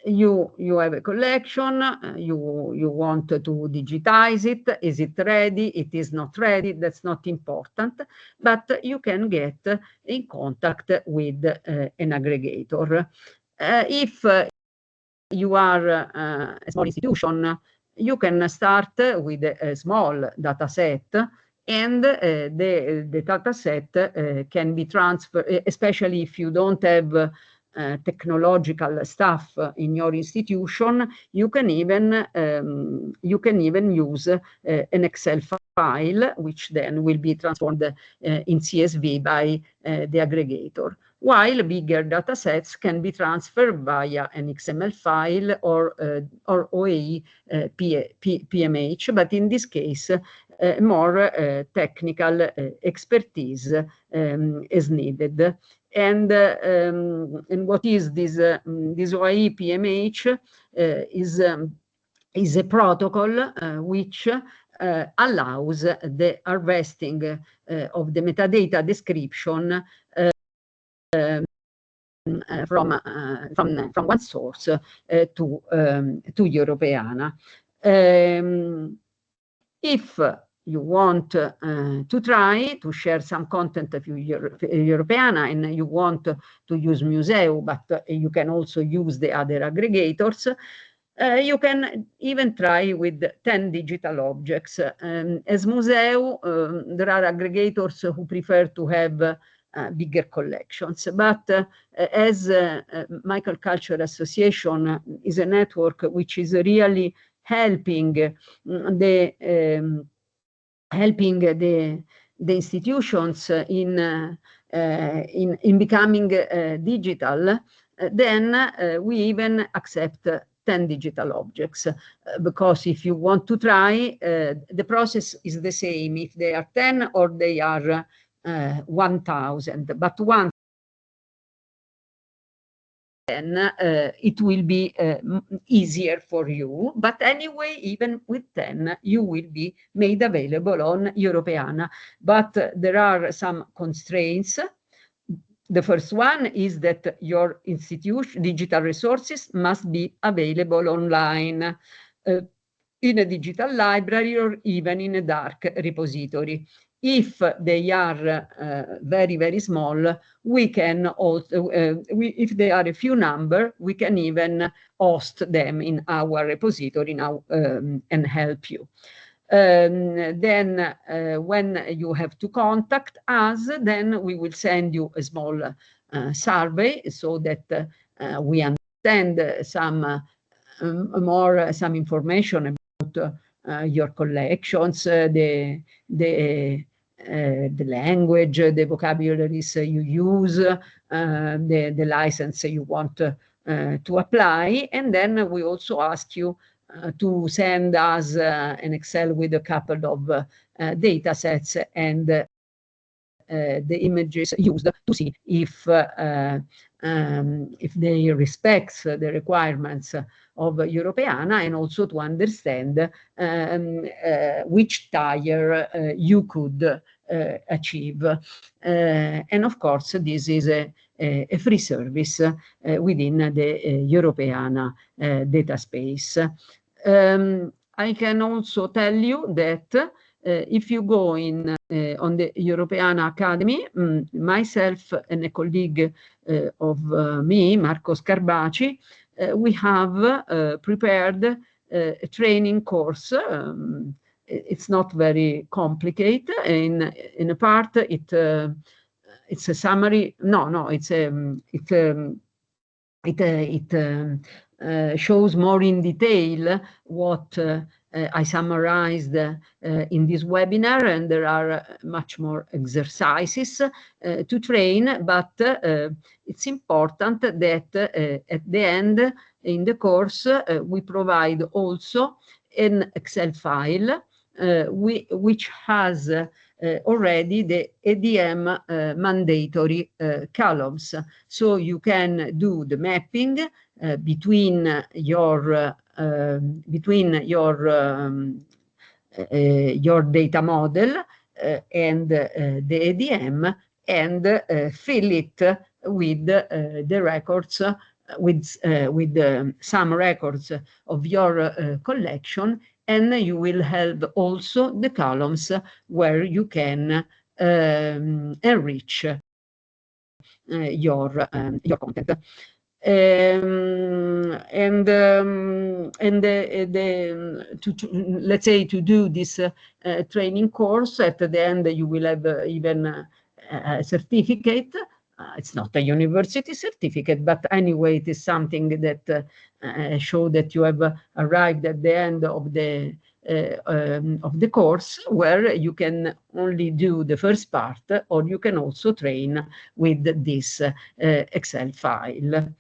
Speaker 2: You have a collection, you want to digitize it. Is it ready? It is not ready. That's not important, but you can get in contact with an aggregator. If you are a small institution, you can start with a small data set, and the data set can be transferred, especially if you don't have technological staff in your institution. You can even use an Excel file, which then will be transformed in CSV by the aggregator, while bigger data sets can be transferred via an XML file or OAE PMH, but in this case more technical expertise is needed. And what is this? This OAE PMH is a protocol which allows the harvesting of the metadata description from one source to Europeana. If you want to try to share some content of Europeana and you want to use Museu, but you can also use the other aggregators, you can even try with 10 digital objects. As Museu, there are aggregators who prefer to have bigger collections, but as Michael Culture Association is a network which is really helping the institutions in becoming digital, then we even accept 10 digital objects, because if you want to try, the process is the same if they are 10 or they are 1,000. But once then it will be easier for you. But anyway, even with 10, you will be made available on Europeana. But there are some constraints. The first one is that your institution digital resources must be available online in a digital library or even in a dark repository. If they are very, very small, we can also, if they are a few number, we can even host them in our repository now and help you. Then when you have to contact us, then we will send you a small survey so that we understand some information about your collections, the language, the vocabularies you use, the license you want to apply, and then we also ask you to send us an Excel with a couple of data sets and the images used to see if they respect the requirements of Europeana, and also to understand which tier you could achieve. And of course, this is a free service within the Europeana data space. I can also tell you that if you go in on the Europeana Academy, myself and a colleague of me, Marco Scarbaci, we have prepared a training course. It's not very complicated. In a part, it's a summary. No, it shows more in detail what I summarized in this webinar, and there are much more exercises to train, but it's important that at the end in the course we provide also an Excel file which has already the ADM mandatory columns. So you can do the mapping between your data model and the ADM, and fill it with the records, with some records of your collection, and you will have also the columns where you can enrich your content. Let's say to do this training course, at the end you will have even a certificate. It's not a university certificate, but anyway, it is something that show that you have arrived at the end of the course, where you can only do the first part, or you can also train with this Excel file.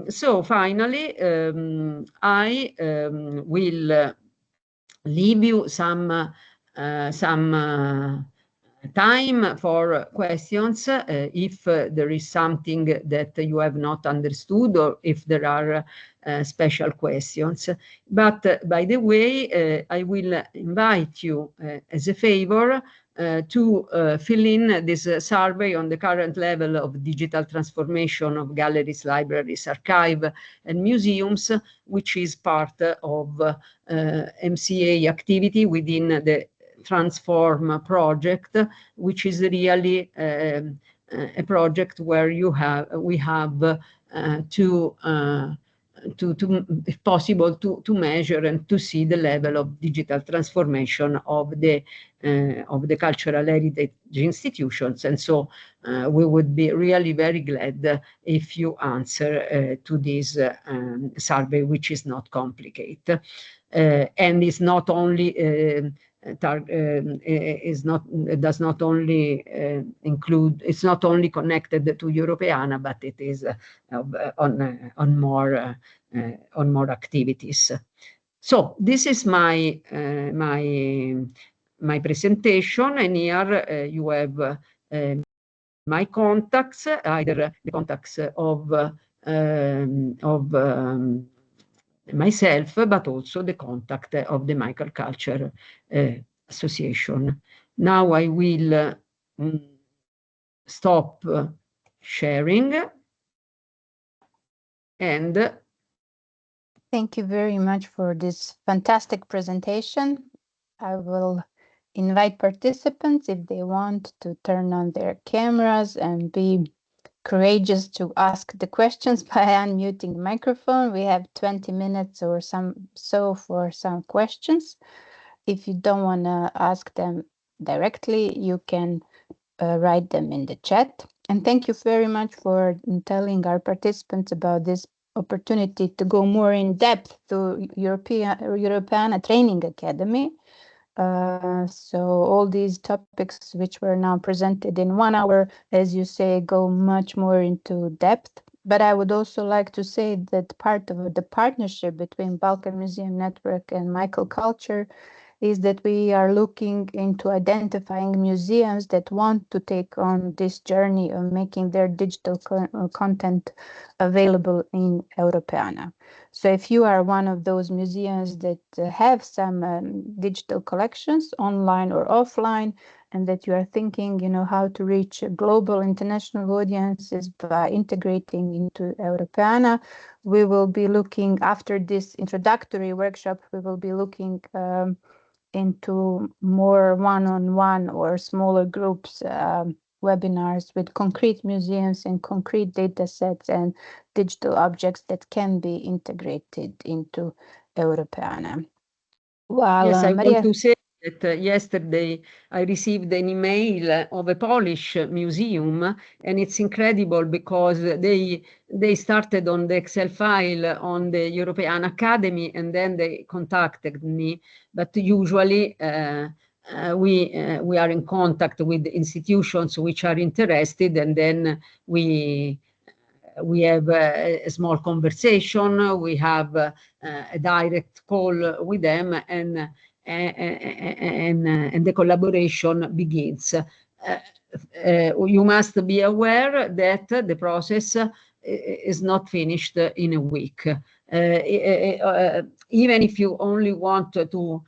Speaker 2: So finally, I will leave you some time for questions if there is something that you have not understood, or if there are special questions. But by the way, I will invite you as a favor to fill in this survey on the current level of digital transformation of galleries, libraries, archive, and museums, which is part of MCA activity within the Transform project, which is really a project where we have to if possible, to measure and to see the level of digital transformation of the cultural heritage institutions. And so we would be really very glad if you answer to this survey, which is not complicated. And is not only does not only include, it's not only connected to Europeana, but it is on more activities. So this is my presentation, and here you have my contacts, either the contacts of myself, but also the contact of the Microculture Association. Now I will stop sharing and
Speaker 1: thank you very much for this fantastic presentation. I will invite participants, if they want, to turn on their cameras and be courageous to ask the questions by unmuting the microphone. We have 20 minutes or so for some questions. If you don't want to ask them directly, you can write them in the chat. And thank you very much for telling our participants about this opportunity to go more in depth to Europeana Training Academy. So all these topics which were now presented in 1 hour, as you say, go much more into depth. But I would also like to say that part of the partnership between Balkan Museum Network and Microculture is that we are looking into identifying museums that want to take on this journey of making their digital content available in Europeana. So if you are one of those museums that have some digital collections, online or offline, and that you are thinking, how to reach global international audiences by integrating into Europeana, we will be looking, after this introductory workshop, we will be looking into more one-on-one or smaller groups webinars with concrete museums and concrete data sets and digital objects that can be integrated into Europeana. While
Speaker 2: yes, I
Speaker 1: Maria,
Speaker 2: want to say that yesterday I received an email of a Polish museum, and it's incredible because they started on the Excel file on the European Academy, and then they contacted me. But usually we are in contact with institutions which are interested, and then we have a small conversation, we have a direct call with them, and the collaboration begins. You must be aware that the process is not finished in a week. Even if you only want to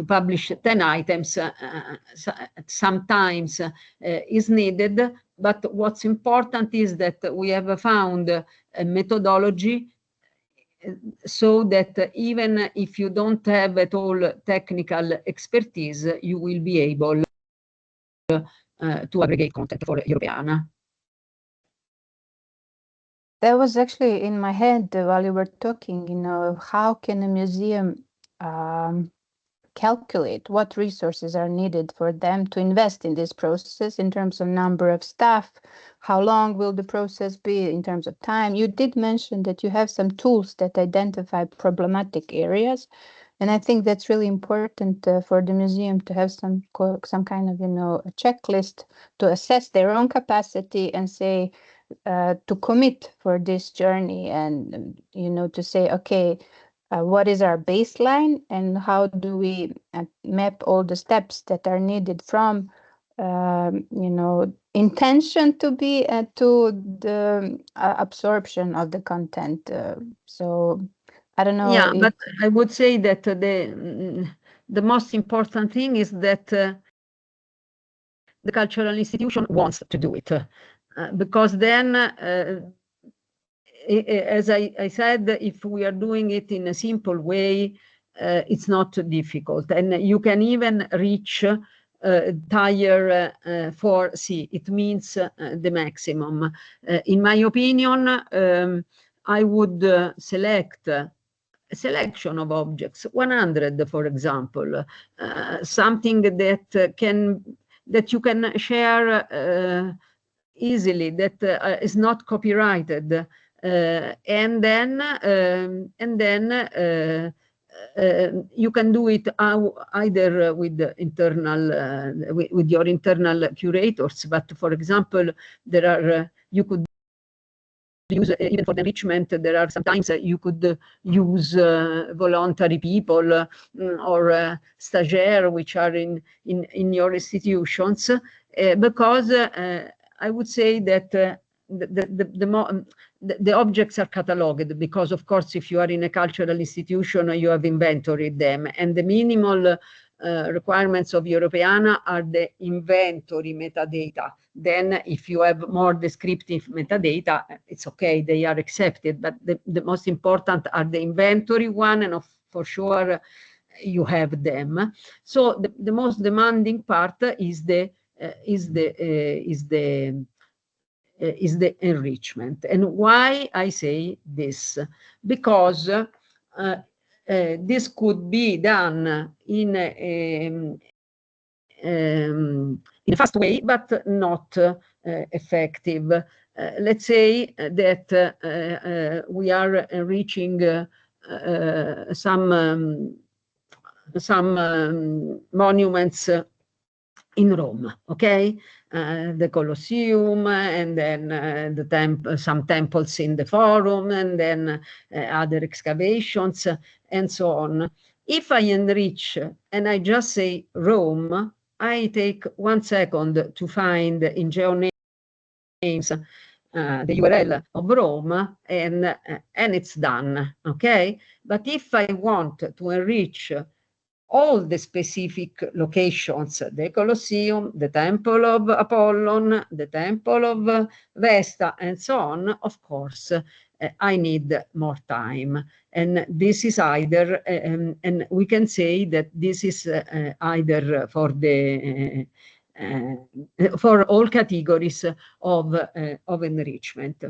Speaker 2: publish 10 items, sometimes is needed. But what's important is that we have found a methodology so that even if you don't have at all technical expertise, you will be able to aggregate content for Europeana.
Speaker 1: that was actually in my head while you were talking, how can a museum calculate what resources are needed for them to invest in this process in terms of number of staff, how long will the process be in terms of time. You did mention that you have some tools that identify problematic areas, and I think that's really important for the museum to have some kind of a checklist to assess their own capacity and say to commit for this journey, and to say, okay, what is our baseline and how do we map all the steps that are needed from intention to be to the absorption of the content. So I don't know.
Speaker 2: Yeah, but I would say that the most important thing is that the cultural institution wants to do it, because then as I said, if we are doing it in a simple way, it's not difficult. And you can even reach tier 4C. It means the maximum. In my opinion, I would select a selection of objects, 100, for example, something that you can share easily, that is not copyrighted. And then you can do it either with internal with your internal curators. But for example, there are you could use even for the enrichment. There are sometimes you could use voluntary people or stagiaires which are in your institutions. because I would say that the objects are cataloged, because of course if you are in a cultural institution you have inventoried them, and the minimal requirements of Europeana are the inventory metadata. Then if you have more descriptive metadata, it's okay, they are accepted, but the most important are the inventory one, and for sure you have them. So the most demanding part is the enrichment. And why I say this? Because this could be done in a fast way, but not effective. Let's say that we are enriching some monuments in Rome, okay? The Colosseum, and then some temples in the Forum, and then other excavations, and so on. If I enrich and I just say Rome, I take 1 second to find in GeoNames the URL of Rome, and it's done, okay? But if I want to enrich all the specific locations, the Colosseum, the Temple of Apollon, the Temple of Vesta, and so on, of course, I need more time. And this is either, and we can say that this is either for the for all categories of enrichment.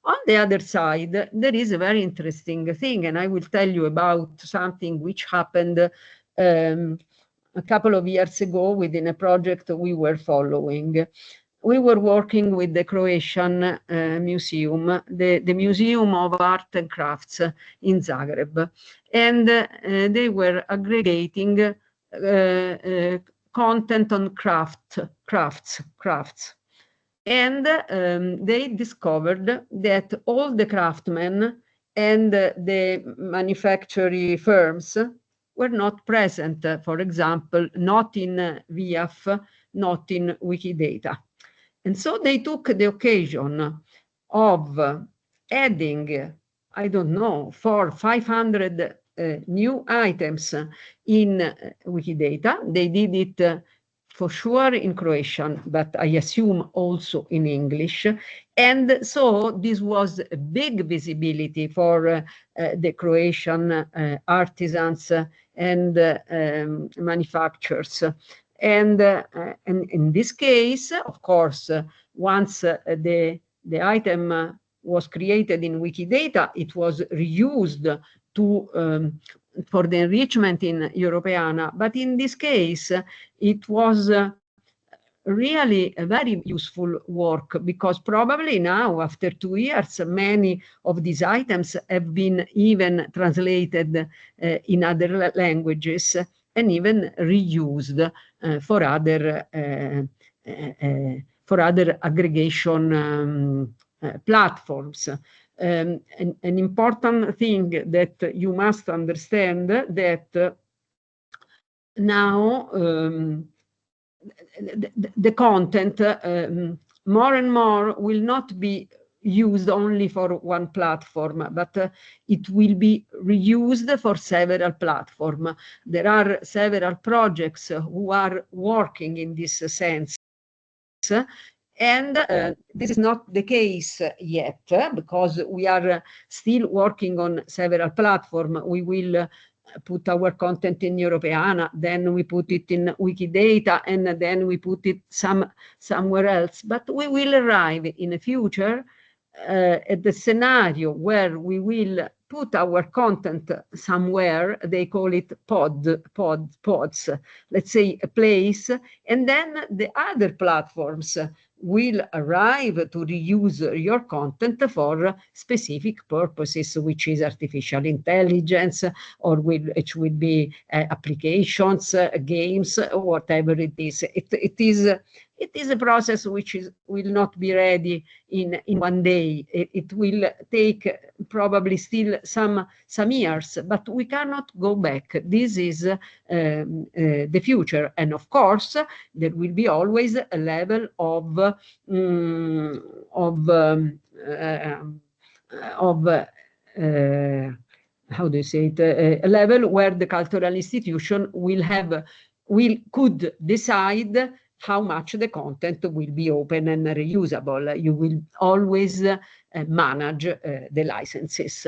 Speaker 2: On the other side, there is a very interesting thing, and I will tell you about something which happened a couple of years ago within a project we were following. We were working with the Croatian museum, the Museum of Art and Crafts in Zagreb, and they were aggregating content on crafts. And they discovered that all the craftsmen and the manufacturing firms were not present, for example, not in VIAF, not in Wikidata. And so they took the occasion of adding, I don't know, 500 new items in Wikidata. They did it for sure in Croatian, but I assume also in English. And so this was a big visibility for the Croatian artisans and manufacturers. And in this case, of course, once the item was created in Wikidata, it was reused to for the enrichment in Europeana. But in this case, it was really a very useful work, because probably now, after 2 years, many of these items have been even translated in other languages and even reused for other aggregation platforms. An important thing that you must understand that now the content more and more will not be used only for one platform, but it will be reused for several platforms. There are several projects who are working in this sense. And this is not the case yet, because we are still working on several platforms. We will put our content in Europeana, then we put it in Wikidata, and then we put it somewhere else. But we will arrive in the future at the scenario where we will put our content somewhere. They call it pods, let's say a place, and then the other platforms will arrive to reuse your content for specific purposes, which is artificial intelligence, or which will be applications, games, whatever it is. It it is a process which will not be ready in one day. It will take probably still some years, but we cannot go back. This is the future. And of course, there will be always a level of how do you say it, a level where the cultural institution could decide how much the content will be open and reusable. You will always manage the licenses.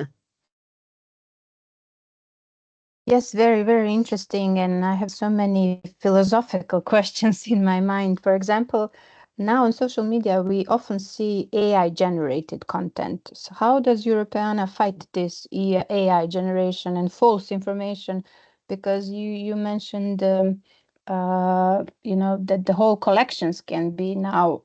Speaker 1: Yes, very, very interesting. And I have so many philosophical questions in my mind. For example, now on social media, we often see AI-generated content. So how does Europeana fight this AI generation and false information? Because you mentioned, that the whole collections can be now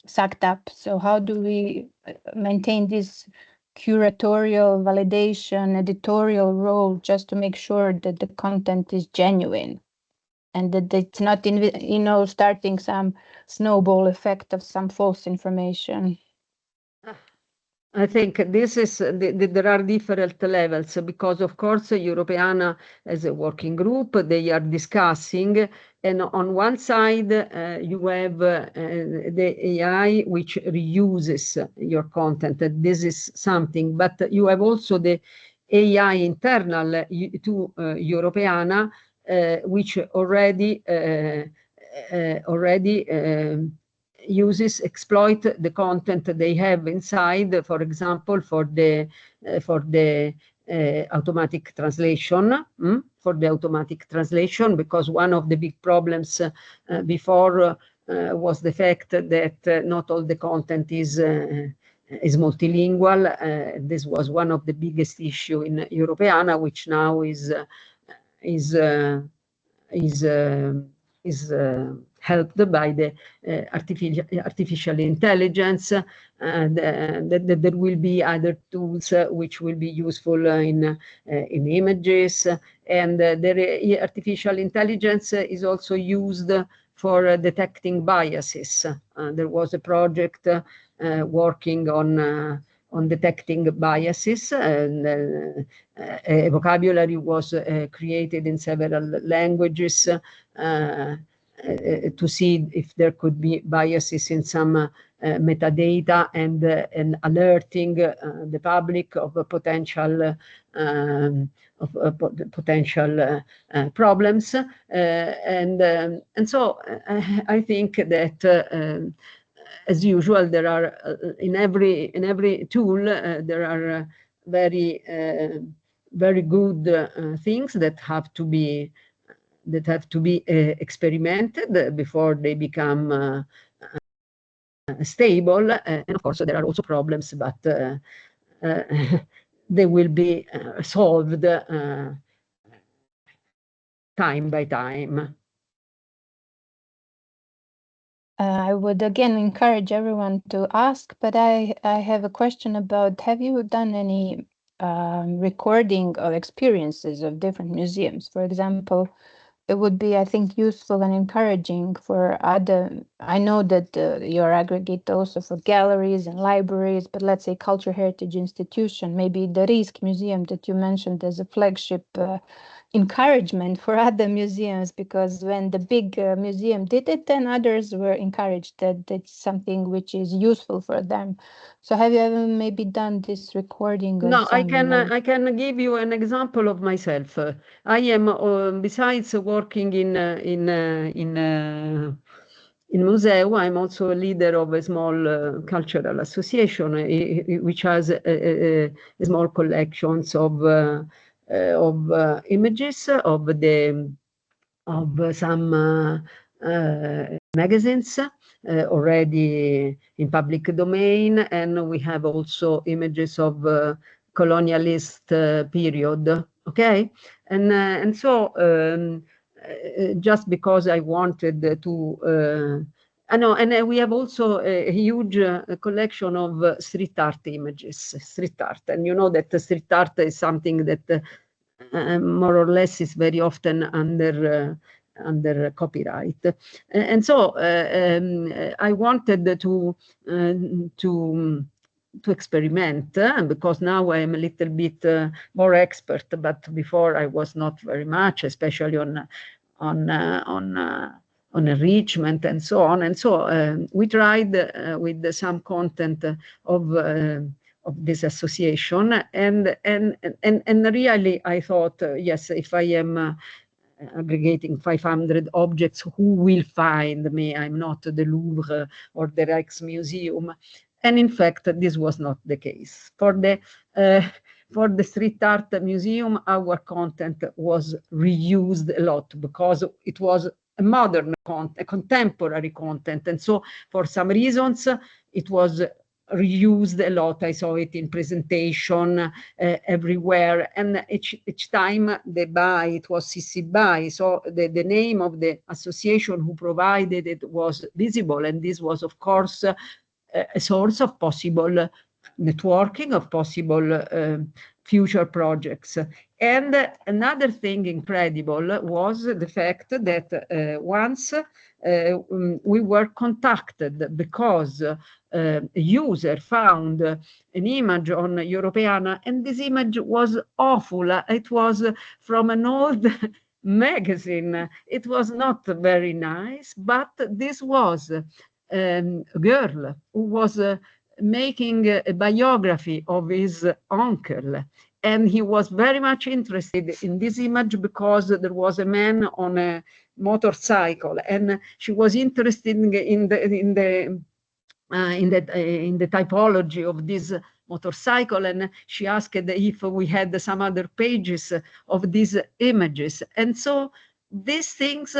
Speaker 1: sucked up. So how do we maintain this curatorial, validation, editorial role just to make sure that the content is genuine and that it's not, starting some snowball effect of some false information?
Speaker 2: I think this is there are different levels because, of course, Europeana as a working group, they are discussing, and on one side you have the AI which reuses your content. This is something, but you have also the AI internal to Europeana, which already exploit the content they have inside, for example, for the automatic translation, because one of the big problems before was the fact that not all the content is multilingual. This was one of the biggest issue in Europeana, which now is helped by the artificial intelligence, and that there will be other tools which will be useful in images, and the artificial intelligence is also used for detecting biases. There was a project working on detecting biases, and a vocabulary was created in several languages to see if there could be biases in some metadata, and alerting the public of a potential problems, and so I think that as usual there are in every tool there are very good things that have to be experimented before they become stable, and of course there are also problems, but they will be solved time by time.
Speaker 1: I would again encourage everyone to ask, but I have a question about, have you done any recording of experiences of different museums? For example, it would be, I think, useful and encouraging for other. I know that you're aggregate also for galleries and libraries, but let's say cultural heritage institution, maybe the Risk Museum that you mentioned as a flagship encouragement for other museums, because when the big museum did it, then others were encouraged that it's something which is useful for them. So have you ever maybe done this recording?
Speaker 2: No, I can give you an example of myself. I am besides working in Museo, I'm also a leader of a small cultural association which has a small collections of images of some magazines already in public domain, and we have also images of colonialist period. Okay, and so just because I wanted to. And we have also a huge collection of street art images, and you know that street art is something that more or less is very often under copyright. And so I wanted to experiment because now I am a little bit more expert, but before I was not very much, especially on enrichment and so on. And so we tried with some content of this association, and really I thought, yes, if I am aggregating 500 objects, who will find me? I'm not the Louvre or the Rijksmuseum. And in fact, this was not the case. For the street art museum, our content was reused a lot because it was a modern content, a contemporary content. And so for some reasons, it was reused a lot. I saw it in presentation everywhere, and each time they buy, it was CC BY, so the name of the association who provided it was visible, and this was of course a source of possible networking, of possible future projects. And another thing incredible was the fact that once we were contacted because a user found an image on Europeana, and this image was awful. It was from an old magazine. It was not very nice, but this was a girl who was making a biography of his uncle. And he was very much interested in this image because there was a man on a motorcycle, and she was interested in the typology of this motorcycle, and she asked if we had some other pages of these images. And so these things,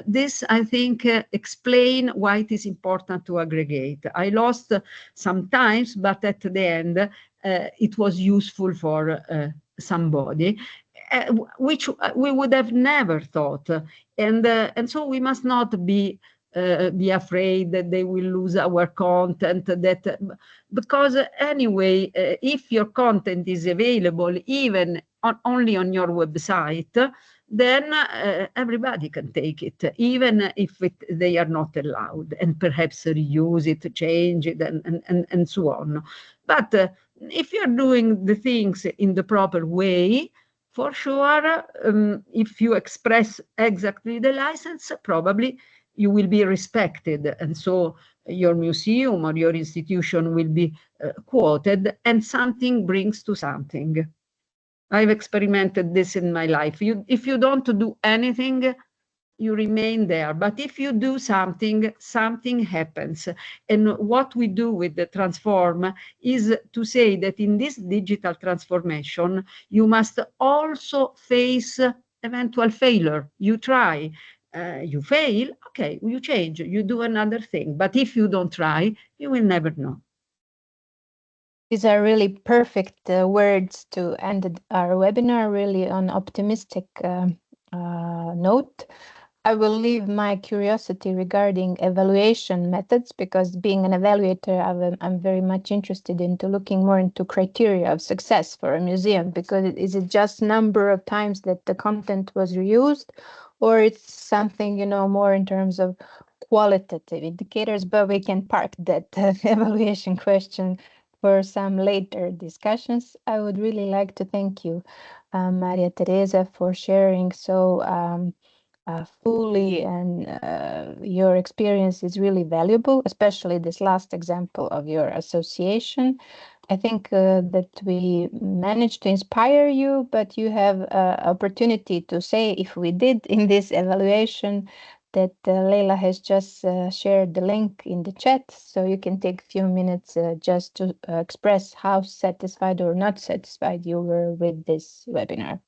Speaker 2: this I think explain why it is important to aggregate. I lost sometimes, but at the end it was useful for somebody, which we would have never thought. And so we must not be afraid that they will lose our content, because anyway, if your content is available even only on your website, then everybody can take it, even if they are not allowed, and perhaps reuse it, change it, and so on. But if you're doing the things in the proper way, for sure, if you express exactly the license, probably you will be respected, and so your museum or your institution will be quoted, and something brings to something. I've experimented this in my life. If you don't do anything, you remain there. But if you do something, something happens. And what we do with the transform is to say that in this digital transformation, you must also face eventual failure. You try. You fail, okay, you change, you do another thing. But if you don't try, you will never know.
Speaker 1: These are really perfect words to end our webinar, really on optimistic note. I will leave my curiosity regarding evaluation methods, because being an evaluator, I'm very much interested into looking more into criteria of success for a museum, because is it just number of times that the content was reused, or it's something, more in terms of qualitative indicators, but we can park that evaluation question for some later discussions. I would really like to thank you, Maria Teresa, for sharing so fully, and your experience is really valuable, especially this last example of your association. I think that we managed to inspire you, but you have opportunity to say if we did in this evaluation, that Leila has just shared the link in the chat, so you can take a few minutes just to express how satisfied or not satisfied you were with this webinar.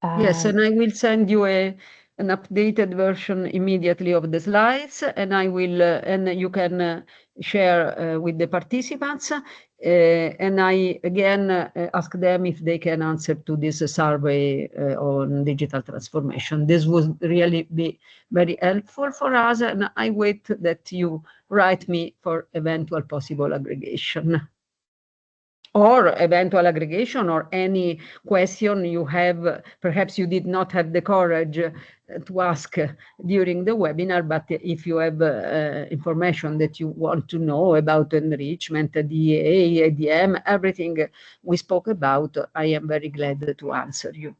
Speaker 2: Yes, and I will send you an updated version immediately of the slides, and I will, and you can share with the participants. And I again ask them if they can answer to this survey on digital transformation. This would really be very helpful for us, and I wait that you write me for eventual possible aggregation. or eventual aggregation or any question you have, perhaps you did not have the courage to ask during the webinar, but if you have information that you want to know about enrichment, DA, ADM, everything we spoke about, I am very glad to answer you.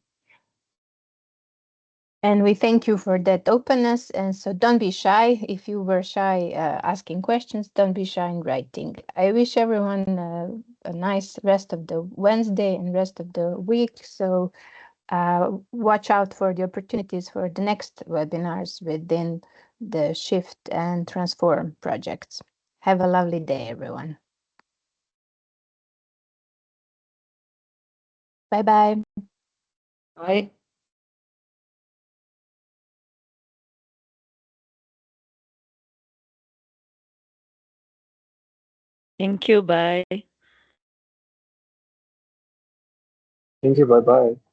Speaker 1: And we thank you for that openness. And so don't be shy. If you were shy asking questions, don't be shy in writing. I wish everyone a nice rest of the Wednesday and rest of the week. So watch out for the opportunities for the next webinars within the Shift and Transform projects. Have a lovely day, everyone. Bye-bye.
Speaker 2: Bye.
Speaker 3: Thank you. Bye.
Speaker 4: Thank you. Bye bye.